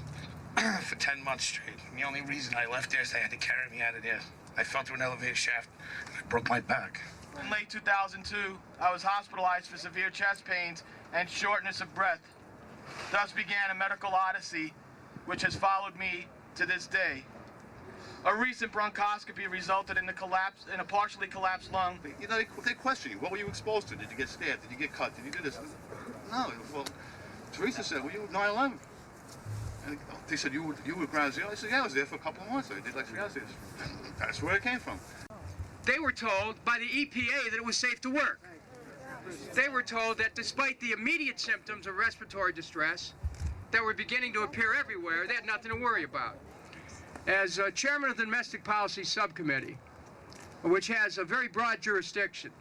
For 10 months straight. And the only reason I left there is they had to carry me out of there. I fell through an elevator shaft and I broke my back. In late 2002, I was hospitalized for severe chest pains and shortness of breath. Thus began a medical odyssey, which has followed me to this day. A recent bronchoscopy resulted in a partially collapsed lung. You know, they question you. What were you exposed to? Did you get stabbed? Did you get cut? Did you do this? No. Well, Teresa said, were you 9/11? And they said, you were ground zero? I said, yeah, I was there for a couple of months. I did like 3 hours there. That's where it came from. They were told by the EPA that it was safe to work. They were told that despite the immediate symptoms of respiratory distress that were beginning to appear everywhere, they had nothing to worry about. As chairman of the Domestic Policy Subcommittee, which has a very broad jurisdiction,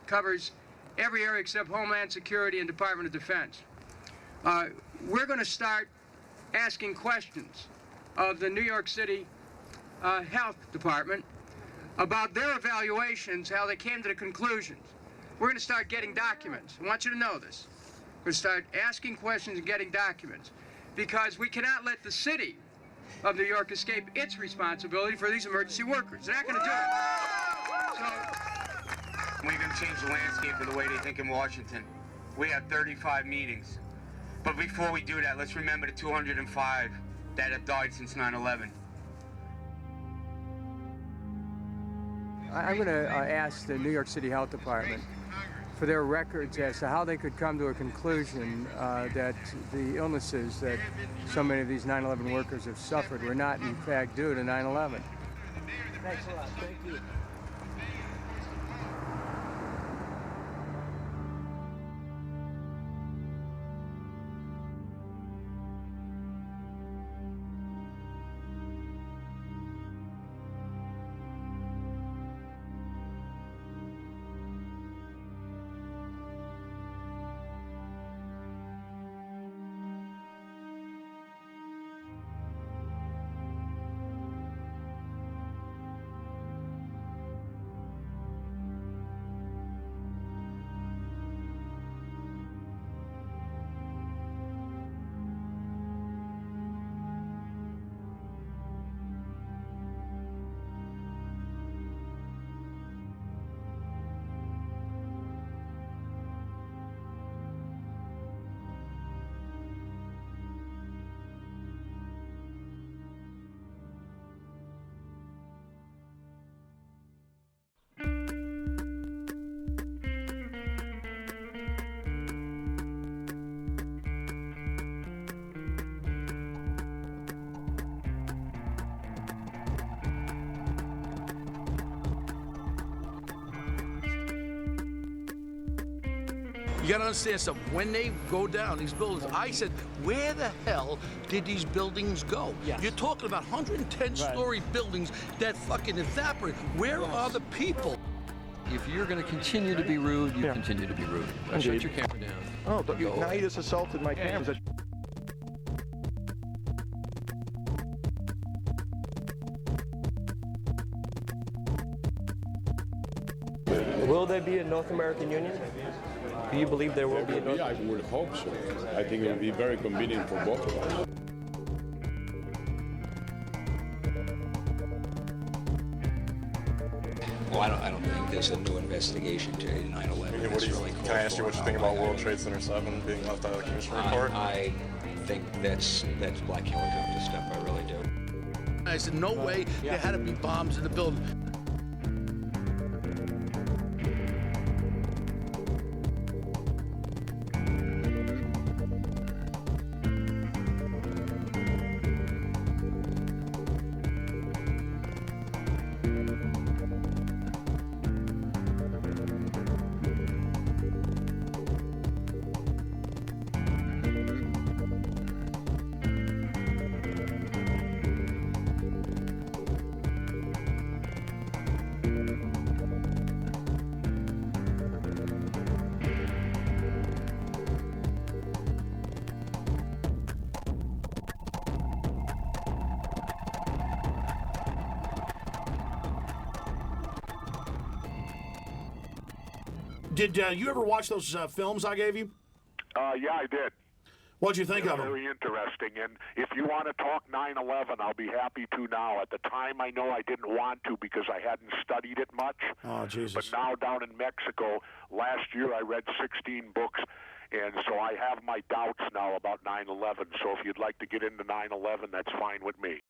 covers every area except Homeland Security and Department of Defense, we're going to start asking questions of the New York City Health Department about their evaluations, how they came to the conclusions. We're going to start getting documents. I want you to know this. We're going to start asking questions and getting documents because we cannot let the city of New York escape its responsibility for these emergency workers. They're not going to do it. So, we're going to change the landscape of the way they think in Washington. We have 35 meetings. But before we do that, let's remember the 205 that have died since 9/11. I'm going to ask the New York City Health Department for their records as to how they could come to a conclusion that the illnesses that so many of these 9/11 workers have suffered were not, in fact, due to 9/11. Thanks a lot. Thank you. You gotta understand something. When they go down, these buildings, I said, where the hell did these buildings go? Yes. You're talking about 110-story buildings that fucking evaporate. Where are the people? If you're going to continue to be rude, you continue to be rude. Shut your camera down. Oh, but now you just assaulted my cameras. Will there be a North American Union? Do you believe there will be a North I would hope so. I think it would be very convenient for both of us. Well, I don't think there's a new investigation to 9/11. Can I ask you what you think about World Trade Center 7 being left out of the commission report? I think that's black helicopter stuff. I really do. I said, no way, there had to be bombs in the building. Did you ever watch those films I gave you? Yeah, I did. What'd you think of them? Very interesting. And if you want to talk 9/11, I'll be happy to now. At the time, I know I didn't want to because I hadn't studied it much. Oh, Jesus. But now down in Mexico, last year I read 16 books, and so I have my doubts now about 9/11. So if you'd like to get into 9/11, that's fine with me.